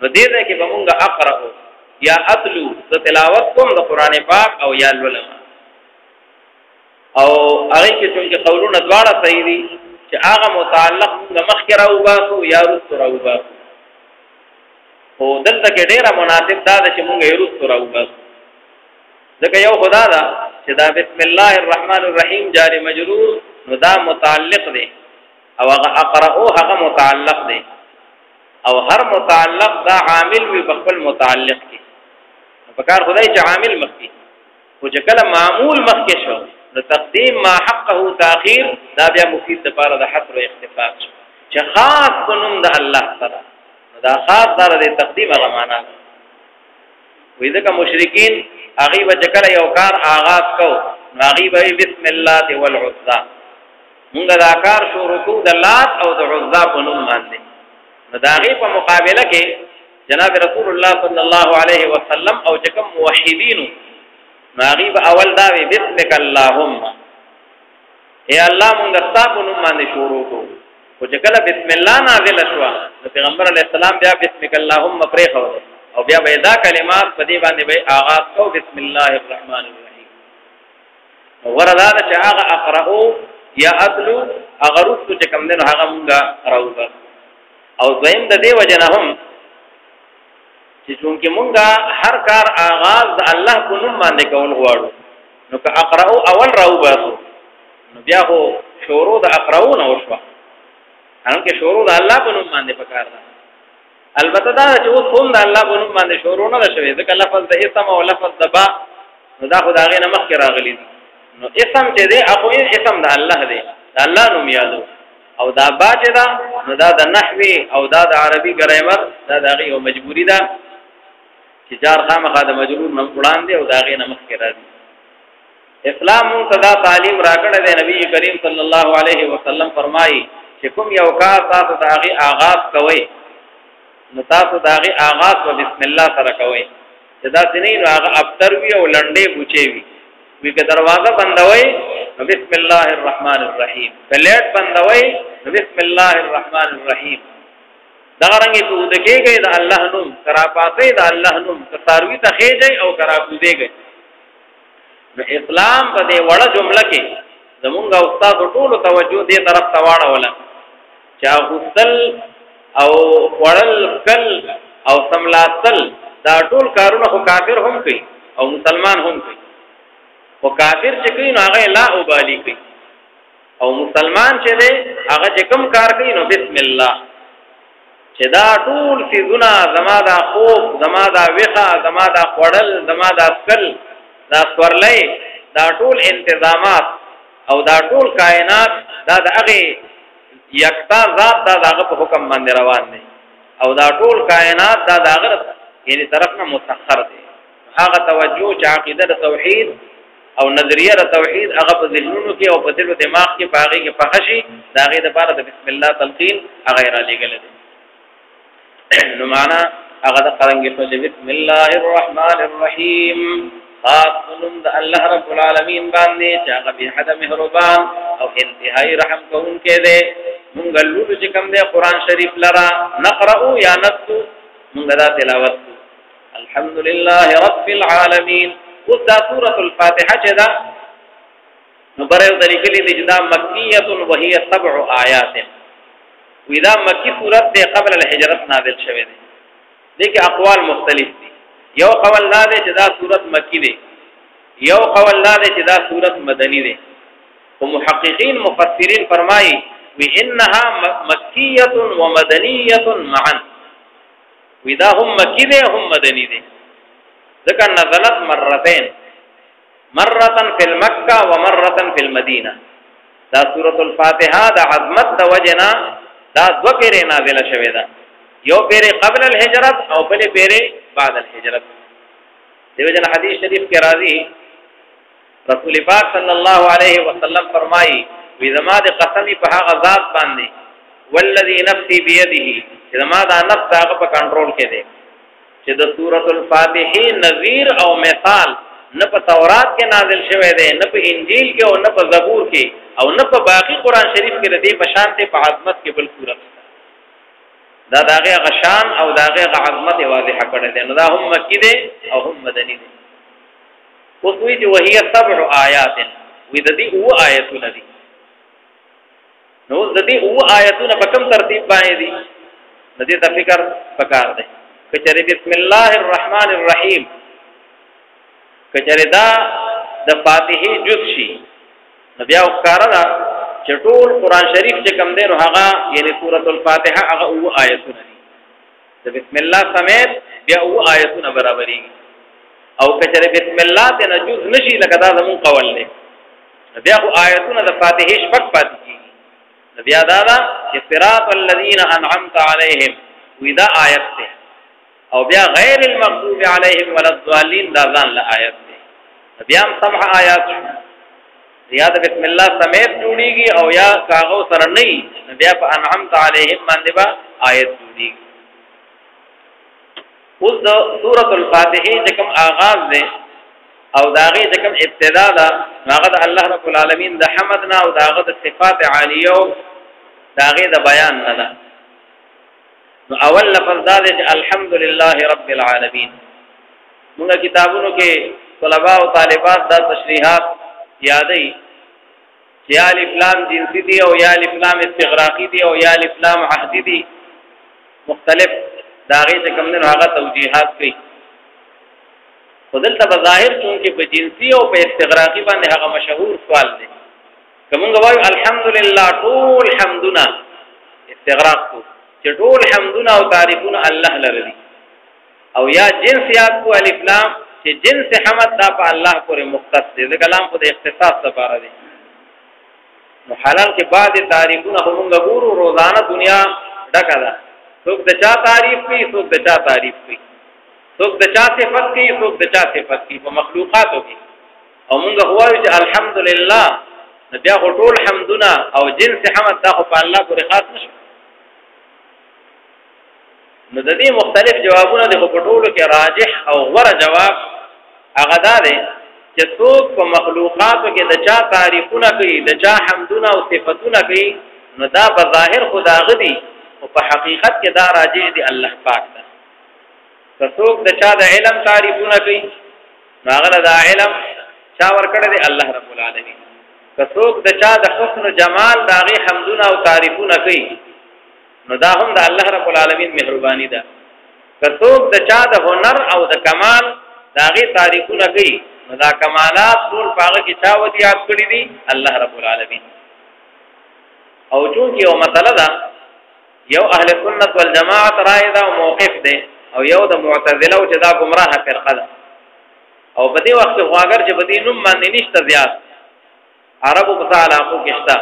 نو دې ځکه چې بمونږه اقرأ یا اتلو د تلاوت کوم د قران پاک او یا علماء او هغه کې چې قولونه دواړه صحیح دي چې هغه متعلق د مخکې راو باسو یا رسو راو باسو او دلته کې ډیره مناسب دا چې مونږ یې رسو راو باسو ځکه یو خدا دا چې دا بسم الله الرحمن الرحیم جاری مجرور نو دا متعلق دی او هغه اقرأ هغه متعلق دی او هر متعلق دا عامل وي بخپل متعلق کې په کار خدای چې عامل مخکې او چې کله معمول مخکې شو نو تقدیم ما حقه تاخير دا بیا مفید لپاره د حصر او اختصاص چې خاص قانون د الله سره دا خاص دار د تقدیم هغه معنا وي ځکه مشرکین هغه به کله یو کار آغاز کو هغه به بسم الله والعزى موږ دا کار شروع کو د لات او د عزى په نوم باندې نو دا غي په مقابله کې جناب رسول الله صلی الله علیه وسلم او چې کوم موحدین غیب اول دا وی بسمک اللهم اے الله مونږ ستاسو نوم باندې شروع کو او چې کله بسم الله نازل شو نو پیغمبر علیه السلام بیا بسمک اللهم پرې خو او بیا به دا کلمات په دې باندې به آغاز کو بسم الله الرحمن الرحیم وردا چې هغه اقرأ یا اتلو هغه رسو چې کوم دنو هغه مونږ راوځه او دویم د دې وجنه هم چې څنګه مونږه هر کار آغاز د الله په نوم باندې کول غواړو نو که اقرأ اول راو باسو نو بیا خو شروع د اقرأ نه وشو هغه شروع د الله په نوم باندې پکار ده البته دا چې اوس هم د الله په نوم باندې شروع نه شوی ځکه لفظ د اسم او لفظ د با نو دا خو دا غي نه مخکې راغلی نو اسم چې دی هغه اسم د الله دی د الله نوم یادو او دا با چې دا نو دا د نحوی او دا د عربي ګرامر دا دغه یو مجبوری ده چې جار خامخا د مجرور نه وړاندې او دا غي نه مخکې راځي اسلام منتدا تعلیم راکړه د نبی کریم صلی الله علیه وسلم فرمایي چې کوم یو کار تاسو د هغه آغاز کوئ نو تاسو د هغه آغاز په بسم الله سره کوئ چې دا سنین هغه اختر وی او لنډې بوچي وی که دروازه بندوي نو بسم الله الرحمن الرحیم پلیټ بندوي نو بسم الله الرحمن الرحیم دا رنګه کو د کېږي د الله نوم کرا پاتې د الله نوم تاروی ته خېږي او کرا کوزيږي نو اسلام په دې وړه جمله کې زمونږ استاد ټول توجه دې طرف ته واړوله چې غسل او وړل کل او سملاتل دا ټول کارونه خو کافر هم کوي او مسلمان هم کوي او کافر چې کوي نو هغه لا وبالي کوي او مسلمان چې دی هغه چې کوم کار کوي نو بسم الله چې دا ټول سيزونه زما دا خوب زما دا وخه زما دا خړل زما دا سکل دا سورلې دا ټول انتظامات او دا ټول کائنات دا د هغه یکتا ذات دا هغه په حکم باندې روان دي او دا ټول کائنات دا هغه یعنی طرفنا مسخر دي هغه توجه چې عقیده د توحید او نظریه د توحید هغه په ذهنونو کې او په دل او دماغ کې باغې کې فحشي دا غي د لپاره د بسم الله تلقین هغه را لګل دي نو معنا هغه د قرانګي په بسم الله الرحمن الرحیم خاصن د الله رب العالمین باندې چې هغه به حد مهربان او انتهایی رحم کوونکی دی مونږ لولو چې کوم دی قران شریف لرا نقرأ یا نتلو مونږ دا تلاوت الحمدلله رب العالمین وذا سورۃ الفاتحه چې دا نو بره د لیکلي د جدا مکیه وهي 7 آیات وإذا مکی سورۃ ده قبل الهجرت نازل شوه دي دغه اقوال مختلف دي یو قول لا ده چې دا سورۃ مکی ده یو قول لا ده چې دا سورۃ مدنی ده او محققین مفسرین فرمایي وانها مکیه ومدنیه معا وإذا هم مکی ده هم مدنی ده ذکر نزلت مرتين مرة في المكة ومرة في المدينة دا سورۃ الفاتحه دا عظمت د وجنا دا دو پیره نازله شوه دا یو پیره قبل الهجرت او بل پیره بعد الهجرت دیو جن حدیث شریف کې راځي رسول پاک صلی الله علیه وسلم فرمایي وی زما د قسمی په هغه ذات باندې والذي نفسي بيده زما دا نفس هغه په کنټرول کې دی چې د سورۃ الفاتحه نظیر او مثال نه په تورات کې نازل شوه دی نه په انجیل کې او نه په زبور کې او نه په باقی قران شریف کې ردی په شان ته په عظمت کې بل صورت دا داغه غشان او داغه عظمت واضحه کړه دي نو دا هم مکی دي او هم مدنی دي اوس وی چې وهي 7 آیات وې د دې او آیتونه دي نو د دې او آیتونه په کوم ترتیب باندې دي د دې فکر پکار دی کچره بسم الله الرحمن الرحیم کچره دا د فاتحه جز شي نو بیا وکړه دا چې ټول قران شریف چې کوم دی نو هغه یعنی سورۃ الفاتحه هغه او آیتونه دي د بسم الله سمیت بیا او آیتونه برابرۍ او کچره بسم الله ته نجوز نشي لکه دا زمون قول دی بیا او آیتونه د فاتحه شپږ پاتې کیږي بیا دا چې صراط الذین انعمت علیهم ودا آیت ده او بیا غیر المغضوب علیهم ولا الضالین دا ځان له آیت ده بیا هم سمع آیات یا د بسم الله سمیت جوړیږي او یا کاغو سره نه بیا په انعمت علیهم باندې با آیت جوړیږي اوس د سورۃ الفاتحه د کوم آغاز ده او داغه د کوم ابتدا ده هغه د الله رب العالمین د حمدنا او داغه د صفات عالیه داغه د بیان نه ده نو اول لفظ دا ده الحمدلله رب العالمین موږ کتابونو کې طلباء او طالبات دا تشریحات یادې چې الف لام جنسی دي او یا الف لام استغراقی دي او یا الف لام عهدی دي مختلف داغه څخه کوم نه هغه توجیهات کوي خدلته بظاهر چونکه په جنسی او په استغراقی باندې هغه مشهور سوال دی کومه وایو الحمدلله ټول حمدنا استغراق کو چې ټول حمدنا او تعریفونه الله لري او یا جنس یاد کو الف لام چې جنس حمد دا په الله پورې مختص دي د کلام په اختصاص لپاره دي نو حالان کې بعد تعریفونه هم غوړو روزانه دنیا ډکه ده څوک د چا تعریف کوي څوک د چا تعریف کوي څوک د چا صفت کوي څوک د چا صفت کوي په مخلوقاتو کې او موږ وایو چې الحمدلله بیا ټول حمدنا او جنس حمد دا په الله پورې خاص نشي نو د دې مختلف جوابونه د پټولو کې راجح او غوره جواب هغه دا دی چې څوک په مخلوقاتو کې د چا تعریفونه کوي د چا حمدونه او صفاتونه کوي نو دا په ظاهر خدا غدي او په حقیقت کې دا راجح دی الله پاک ته څوک د چا د علم تعریفونه کوي هغه د علم چا ورکړی دی الله رب العالمین کڅوک د چا د حسن جمال داغي حمدونه او تعریفونه کوي نو دا هم د الله رب العالمین مهرباني ده. کڅوک د چا د هنر او د کمال داغي تعریفونه کوي نو دا کمالات ټول پاغه کې چا ودی یاد کړی دي الله رب العالمین. او چون کې یو مسله ده یو اهل سنت والجماعت رائے دا او موقف ده او یو د معتزله او چې دا گمراه فرقه ده. او په دې وخت خو اگر چې بدی نوم باندې نشته زیات عربو په علاقو کې شته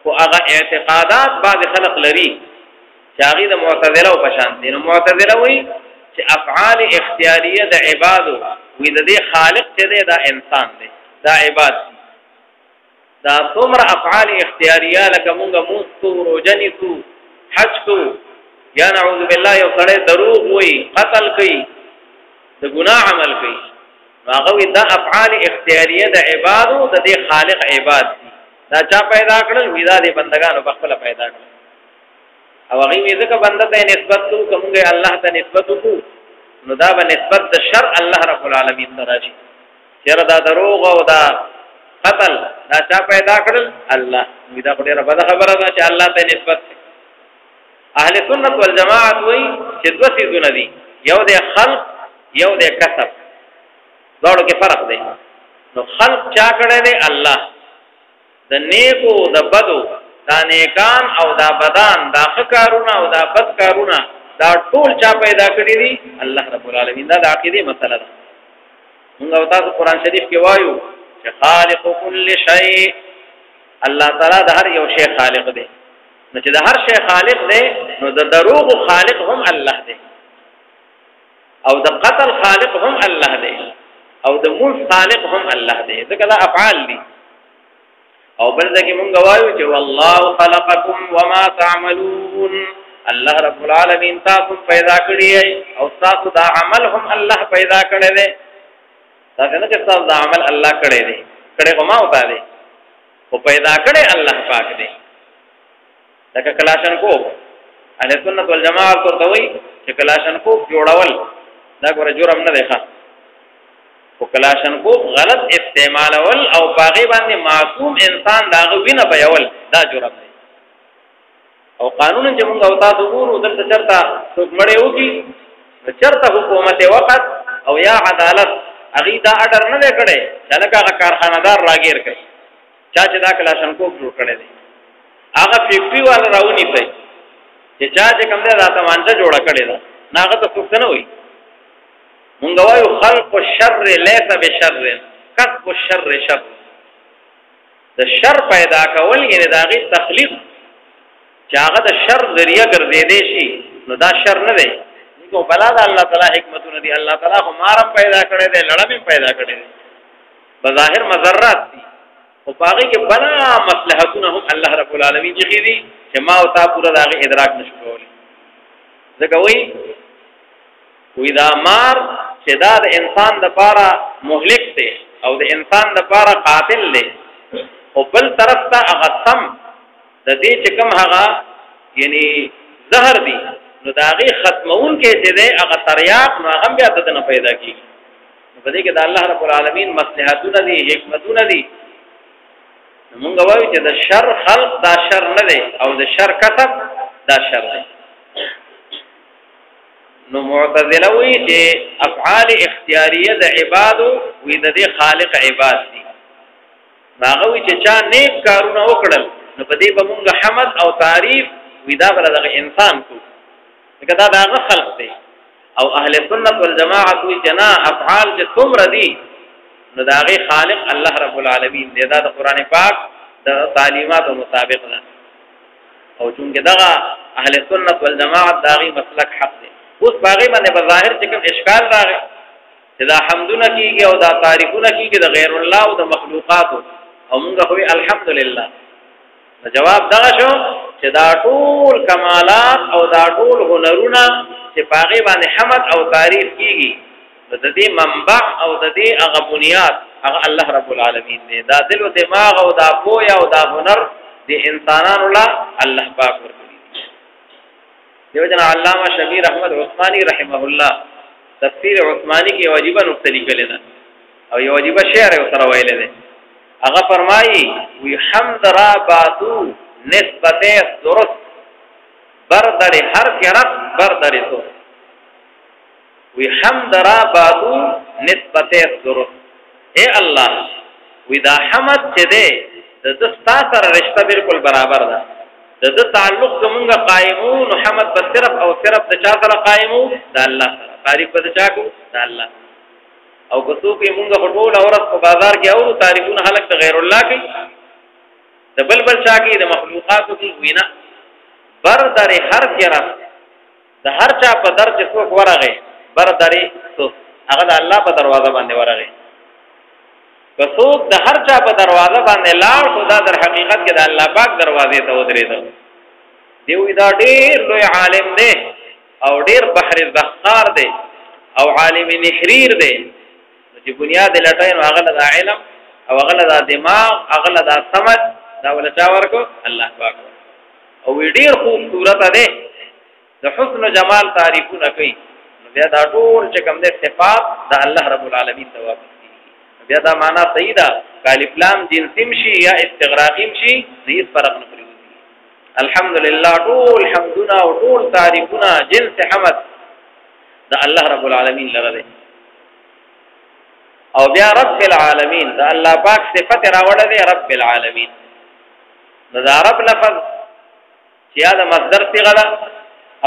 خو هغه اعتقادات بعض خلق لري چې هغه د معتزله او پشان دي. نو معتزله وایي چې افعال اختیاریه د عبادو وي د دې خالق چې دی دا انسان دی دا عباد دي. دا څومره افعال اختیاریه لکه مونږه موستو روزنی تو حج کو یا نعوذ بالله یو سړی دروغ وایي قتل کوي د ګناه عمل کوي هغه دا افعال اختیاریه د عبادو د دې خالق عباد دي. دا چا پیدا کړل وی دا دې بندگانو په خپل پیدا کړل او هغه یې ځکه بنده ته نسبت کومه الله ته نسبت کو نو دا به نسبت د شر الله رب العالمین ته راشي. چیرې دا دروغ او دا قتل دا چا پیدا کړل الله وی دا ډیره بده خبره ده چې الله ته نسبت. اهل سنت والجماعت وی چې دوه څیزونه دي یو د خلق یو د کسب داړو کې فرق دی. نو خلق چا کړی دی الله د نیکو د بدو دا نیکان او دا بدان دا ښه کارونه او دا بد کارونه دا ټول چا پیدا کړی دي الله رب العالمین. دا د عقیدې مسله ده. موږ او تاسو قرآن شریف کې وایو چې خالق كل شيء الله تعالی د هر یو شی خالق دی. نو چې د هر شی خالق دی نو د دروغ خالق هم الله دی او د قتل خالق هم الله دی او د ملک خالق هم الله دی. ځکه دا افعال دي. او بل ځکه مونږ وایو چې والله خلقکم وما تعملون الله رب العالمین تاسو پیدا کړی او تاسو دا عمل هم الله پیدا کړی دی. دا څنګه چې تاسو دا عمل الله کړی دی کړي کومه وتا دی او پیدا کړی الله پاک دی. دا کلاشن کو اهل سنت والجماعت ورته وایي چې کلاشن کو جوړول دا ګوره جرم نه دی ښه او کلاشنکوف غلط استعمالول او باغی باندې معصوم انسان داغه وینه بیول دا جرم دی. او قانون چې موږ او تاسو ګورو دلته چرته څوک مړی وکي چرته حکومت وقت او یا عدالت هغه دا اډر نه کړي چې لکه کارخانه‌دار راګیر کړي چا چې دا کلاشنکوف جوړ کړي دي هغه فیکټری والا راونی پي چې چا چې کوم دا تمانچه جوړ کړي دا ناغه ته څوک نه وي. مونږ وایو خلق الشر ليس بشر کسب الشر شر. د شر پیدا کول یعنی داغي تخلیق چې هغه د شر ذریعہ ګرځیدې شي نو دا شر نه دی. نو بلا د الله تعالی حکمتونه دي. الله تعالی خو مارم پیدا کړی دی لړم پیدا کړی دی بظاهر مضرات دي او باقي کې بنا مصلحتونه هم الله رب العالمین چې دي چې ما او تا پورا داغي ادراک نشو کولی. ځکه وی دا مار چې دا د انسان د پاره مهلک دی او د انسان د پاره قاتل دی او بل طرف ته هغه سم د دې چې کوم هغه یعنی زهر دی نو داغي ختمون کې چې دی هغه تریاق نو هغه بیا د نه پیدا کیږي. په دې کې د الله رب العالمین مصلحتونه دي حکمتونه دي. موږ وایو چې د شر خلق دا شر نه دی او د شر کسب دا شر دی. نو معتزله وی چې افعال اختیاریه د عبادو وی د دې خالق عباد دي. هغه وی چې چا نیک کارونه وکړل نو په دې به موږ حمد او تعریف وی دا بل دغه انسان کو کدا داغه خلق دی. او اهل سنت والجماعت وی جنا افعال چې څومره دي نو داغه خالق الله رب العالمین دی. دا د قران پاک د تعلیماتو مطابق ده. او چونګه دغه اهل سنت والجماعت داغي مسلک حق دی. اوس باغی باندې بظاهر چې کوم اشکال راغی چې دا حمدونه کیږي او دا تعریفونه کیږي د غیر الله او د مخلوقاتو او موږ خو الحمدلله. جواب دا شو چې دا ټول کمالات او دا ټول هنرونه چې باغی باندې حمد او تعریف کیږي د دې منبع او د دې هغه بنیاد هغه الله رب العالمین دی. دا دل او دماغ او دا پویا او دا هنر د انسانانو لا الله پاک ورکړي. دیو جنا علامہ شبیر احمد عثمانی رحمه الله تفسیر عثمانی کې واجبہ نقطه لیکل ده او یو واجبہ شعر او سره ویل ده هغه فرمایي وی حمد را باتو نسبت درست بردر هر کرف بردر تو وی حمد را باتو نسبت درست اے الله وی دا حمد چې ده د دستا سره رشتہ بالکل برابر ده د تعلق زمونږه قائمون محمد په صرف او صرف د چا سره قائمو د الله سره تعریف په چا کو د الله او کوڅو کې مونږه ټول اورت په بازار کې او تعریفونه خلق ته غیر الله کوي د بلبل چا کې د مخلوقاتو کې وینا بر در هر کرا د هر چا په در چې څوک ورغه بر درې تو هغه د الله په دروازه باندې ورغه څوک د هر چا په دروازه باندې لاړ خدا در حقیقت کې د الله پاک دروازې ته ودرېدو دیوې دا ډېر لوی عالم دی او ډېر بحر الذخار دی او عالم نحریر دی چې بنیاد لټای نو هغه د علم او هغه د دماغ هغه د سمج دا ولچا ورکو الله پاک او ډېر خوبصورت دی د حسن او جمال تعریفونه کوي نو بیا دا ټول چې کوم دي صفات د الله رب العالمین ته واپس بیا دا معنا صحیح ده الف لام جنسیم شي یا استغراقیم شي هیڅ فرق نه کوي الحمدلله ټول حمدنا او ټول تعریفنا جنس حمد دا الله رب العالمین لره او بیا رب العالمین دا الله پاک صفت راوړل دی رب العالمین دا رب لفظ چې دا مصدر صيغه ده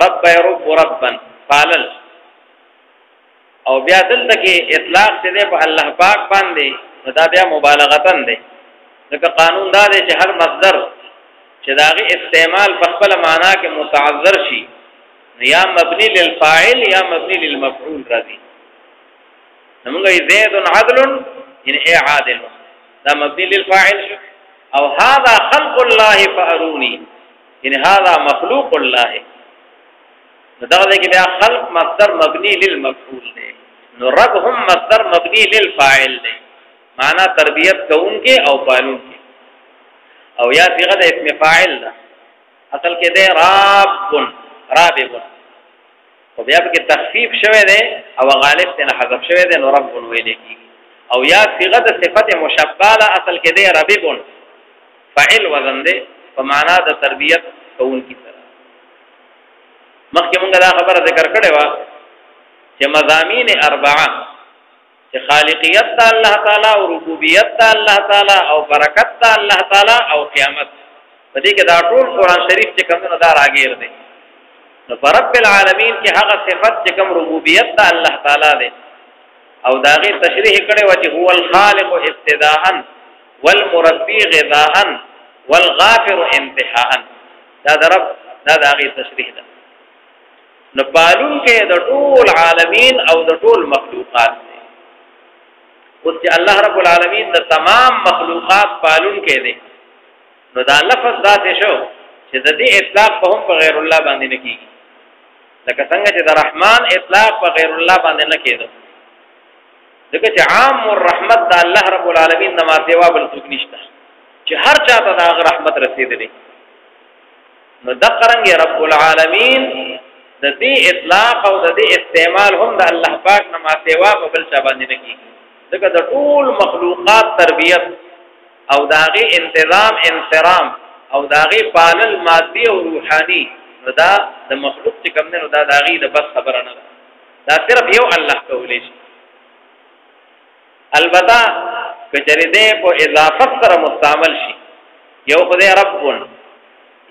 رب يرب ربا فعلل او بیا دلته کې اطلاق څه په الله پاک باندې دا بیا مبالغتن دی ځکه قانون دا دی چې هر مصدر چې داغه استعمال په خپل معنا کې متعذر شي یا مبني للفاعل یا مبني للمفعول راځي نمونږ زید عدل ان اي عادل دا مبني للفاعل شو او هذا خلق الله فاروني ان هذا مخلوق الله دغه کې بیا خلق مصدر مبني للمفعول دی نو رب هم مصدر مبني للفاعل دی معنا تربیت کوونکې او پالونکې او یا صيغه د اسم فاعل ده اصل کې ده رابب او بیا کې تخفیف شوه ده او غالب ته حذف شوه ده نو رب ویل کی او یا صيغه د صفت مشبعه اصل کې ده ربب فاعل وزن ده په معنا د تربیت کوونکې مخکې مونږ دا خبره ذکر کړې و چې مضامین اربعه چې خالقیت د الله تعالی او ربوبیت د الله تعالی او برکت د الله تعالی او قیامت په دې کې دا ټول قرآن شریف چې کومه دا راګیر دي نو رب العالمین کې هغه صفت چې کوم ربوبیت د الله تعالی دی او داغه تشریح کړي و چې هو الخالق ابتداء والمربي غذاء والغافر انتهاء دا رب دا داغه تشریح ده نو پالون کې د ټول عالمین او د ټول مخلوقات دي او چې الله رب العالمین د تمام مخلوقات پالون کې دي نو دا لفظ ذات شو چې د دې اطلاق په هم په غیر الله باندې نه کیږي لکه څنګه چې د رحمان اطلاق په غیر الله باندې نه کېده ځکه چې عام الرحمت د الله رب العالمین د ما سیوا بل څوک نشته چې هر چا ته د رحمت رسیدلې نو د قرنګ رب العالمین د دې اطلاق او د دې استعمال هم د الله پاک نه ما سیوا په بل څه باندې نه کیږي ځکه د ټول مخلوقات تربیت او داغه انتظام انصرام او داغه پالل مادي او روحاني نو دا د مخلوق چې کوم نو دا داغه د بس خبره نه دا صرف یو الله کولې شي البته کچری دې په اضافت سره مستعمل شي یو خدای رب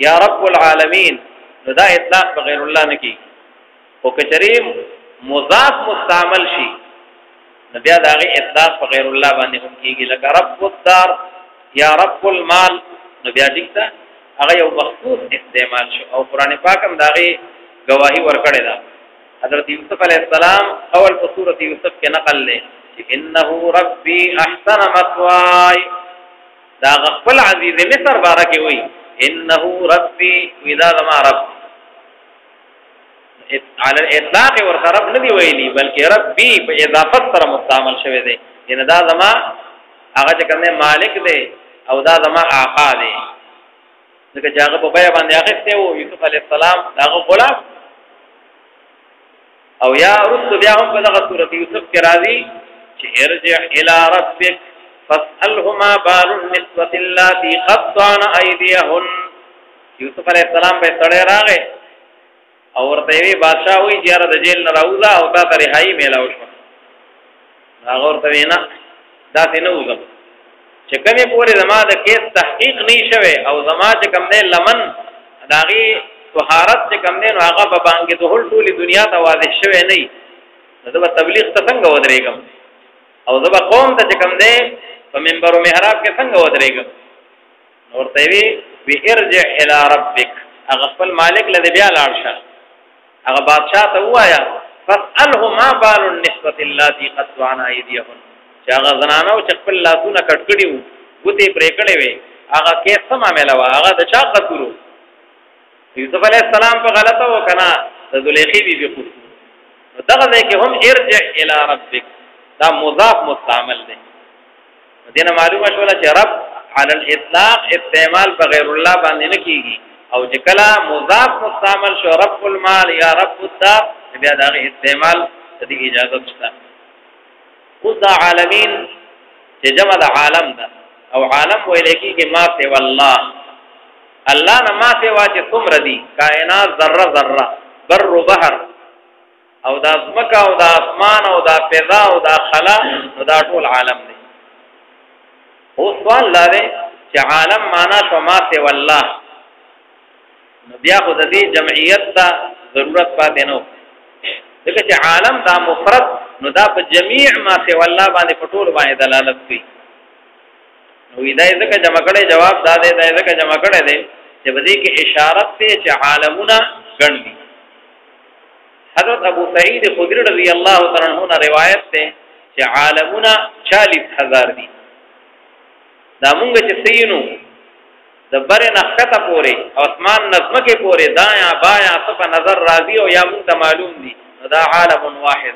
یا رب العالمین نو دا اطلاق بغیر الله نه کی او کچری مضاف مستعمل شي نو بیا دا غي اطلاق بغیر الله باندې هم کیږي لکه رب الدار یا رب المال نو بیا دښته هغه یو مخصوص استعمال شو او قران پاک هم دا غي گواہی ورکړی دا حضرت یوسف علیہ السلام اول په سورۃ یوسف کې نقل لې انه ربي احسن مثواي دا غفل عزیز مصر بارکه وی انه ربي واذا ما رب على الاطلاق ورخرب ندی ویلی بلکې ربي په اضافت سره مستعمل شوی دی ان دا زما هغه چې کنه مالک دی او دا زما آقا دی ځکه چې هغه په بیا باندې اخته وو یوسف علی السلام داغه غلام او یا رسول بیا هم په دغه سورۃ یوسف کې راځي چې ارجع الى ربك فاسألهما بال النسوة اللاتي قطعن أيديهن. یوسف علیہ السلام په سړی راغی او ورته وی بادشاہ وی چې د جیل نه راوځه او تا ته رهایی میلاو شو. هغه ورته وینا داسې نه وځم چې کومې پورې زما د کیس تحقیق نه شوی او زما چې کوم دی لمن داغي طهارت چې کوم دی نو هغه په باندې د هول ټولي دنیا ته واضح شوی نه زه به تبلیغ ته څنګه ودرېږم او زه به قوم ته چې کوم دی په منبر او محراب کې څنګه ودرېږم. ورته وی ارجع الى ربك هغه خپل مالک له بیا لاړ شه هغه بادشاہ ته وایا فاسأله ما بال النسوة اللاتي قطعن أيديهن چې هغه زنانو چې خپل لاسونه کټ کړي وو ګوتې پرې کړې وې هغه کې څه معاملې وه هغه د چا قصور یوسف علیہ السلام په غلطه وکنا د زلیخی بیبي قصور دغه ځای کې هم ارجع الى ربك دا مضاف مستعمل دی. دینه معلومه شوله چې رب على الاطلاق استعمال بغیر الله باندې نه کیږي او چې کله مضاف مستعمل شو رب المال یا رب الدار بیا دا استعمال د اجازه شته. اوس دا عالمین چې جمع د عالم ده او عالم ویل کېږي ما سی والله الله نه ما سی وا چې څومره دي کائنات ذره ذره بر و بحر او دا ځمکه او دا اسمان او دا فضا او دا خلا نو دا ټول عالم دی. اوس سوال لاره چې عالم معنا شو ما سی والله نو بیا خو د دې جمعیت ته ضرورت پاتې نه ځکه چې عالم دا مفرد نو دا په جميع ما سی والله باندې په ټول باندې دلالت کوي. نو دا ځکه جمع کړي جواب دا دی دا ځکه جمع کړي دی چې بده کې اشارت ته چې عالمونه ګڼ دي. حضرت ابو سعید خدری رضی الله تعالی عنہ روایت ته چې عالمونه 40000 دي. دا مونږ چې سینو د بره نخته پورې او اسمان نظم کې پورې دایا بایا څه په نظر راځي او یا مونږ ته معلوم دي دا عالم واحد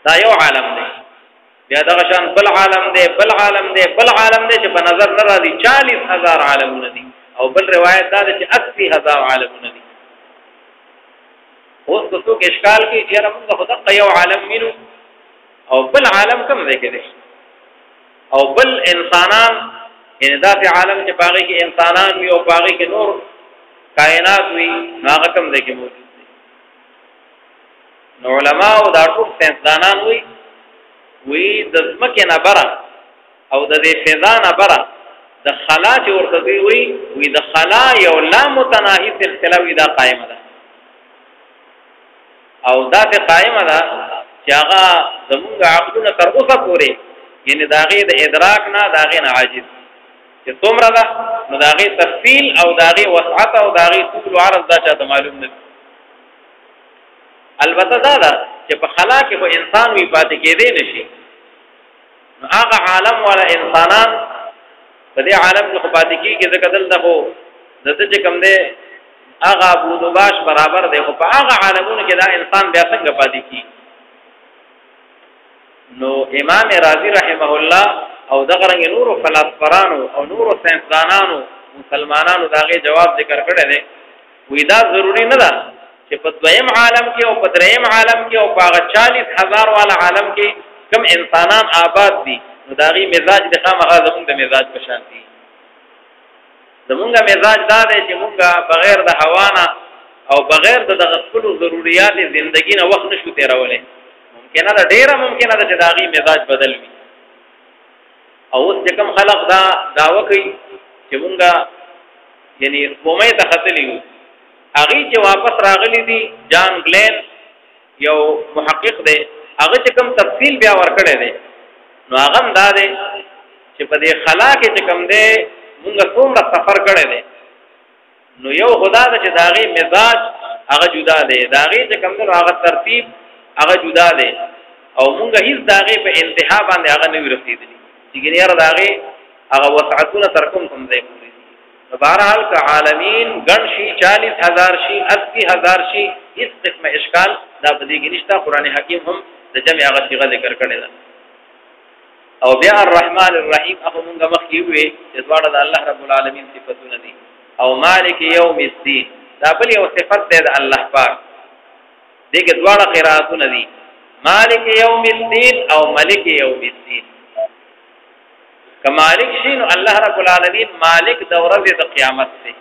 دا یو عالم دی. بیا دا شان بل عالم دی بل عالم دی بل عالم دی چې په نظر نه راځي 40000 عالمونه دي او بل روایت دا چې 80000 عالمونه دي. اوس کو څوک اشکال کې چې موږ خدای یو عالم مینو او بل عالم کوم ځای کې دی او بل انسانان یعنی دا په عالم چې باغی کې انسانان وي او باغی کې نور کائنات وي هغه کوم ځای کې موجود دي. نو علماء او دا ټول انسانان وي د ځمکې نه بره او د دې فضا نه بره د خلا چې ورته وي د خلا یو لا متناهی اختلاف دا قائمه ده او دا ته قائمه ده چې هغه زموږ عقلونه تر اوسه پورې یعنی داغه د ادراک نه داغه نه عاجز چې څومره ده نو داغه تفصیل او داغه وسعت او داغه طول او عرض دا چاته معلوم نه. البته دا ده چې په خلا کې به انسان وی پاتې کېدې نشي نو هغه عالم ولا انسانان په دې عالم کې پاتې کېږي ځکه دلته خو دته چې کوم دی هغه بود و باش برابر دی خو په هغه عالمونو کې دا انسان بیا څنګه پاتې کېږي. نو امام رازی رحمه الله او دغه رنګ نور فلسفرانو او نور ساينسدانانو مسلمانانو داغه جواب ذکر کړی دی وې دا ضروری نه ده چې په دویم عالم کې او په دریم عالم کې او په 40000 والا عالم کې کم انسانان آباد دي نو داغي مزاج د خامخا زمونږ د مزاج په شان دي. زمونږ مزاج دا دی چې مونږ بغیر د هوا نه او بغیر د خپل ضرورت زندگی نه وخت نشو تیرولای. ممکنه ده ډیره ممکنه ده چې داغي مزاج بدل وي او اوس چې کوم خلق دا داوا کوي چې مونږه یعنی قومه ته خطلی یو هغه چې واپس راغلي دي جان گلین یو محقق دی هغه چې کوم تفصیل بیا ورکړی دی نو هغه دا دی چې په دې خلا کې چې کوم دی مونږ څومره سفر کړی دی نو یو خدا د چې داغي مزاج هغه جدا دی داغي چې کوم دی هغه ترتیب هغه جدا دی او مونږ هیڅ داغي په انتها باندې هغه نه ورسېدلی چې ګنیر داغي هغه وسعتونه تر کوم دی پوری دي. بهرحال که عالمین ګڼ شي 40000 شي 80000 شي هیڅ قسمه اشکال دا بدی کې نشته. قران حکیم هم د جمع هغه صيغه ذکر کړی ده او بیا الرحمن الرحیم هغه مونږ مخکې وې چې دواړه د الله رب العالمین صفاتونه دي او مالک یوم الدین دا بل یو صفت ده د الله پاک دغه دواړه قراتونه دي مالک یوم الدین او ملک یوم الدین. که مالک شي نو الله رب العالمین مالک د ورځې د قیامت دی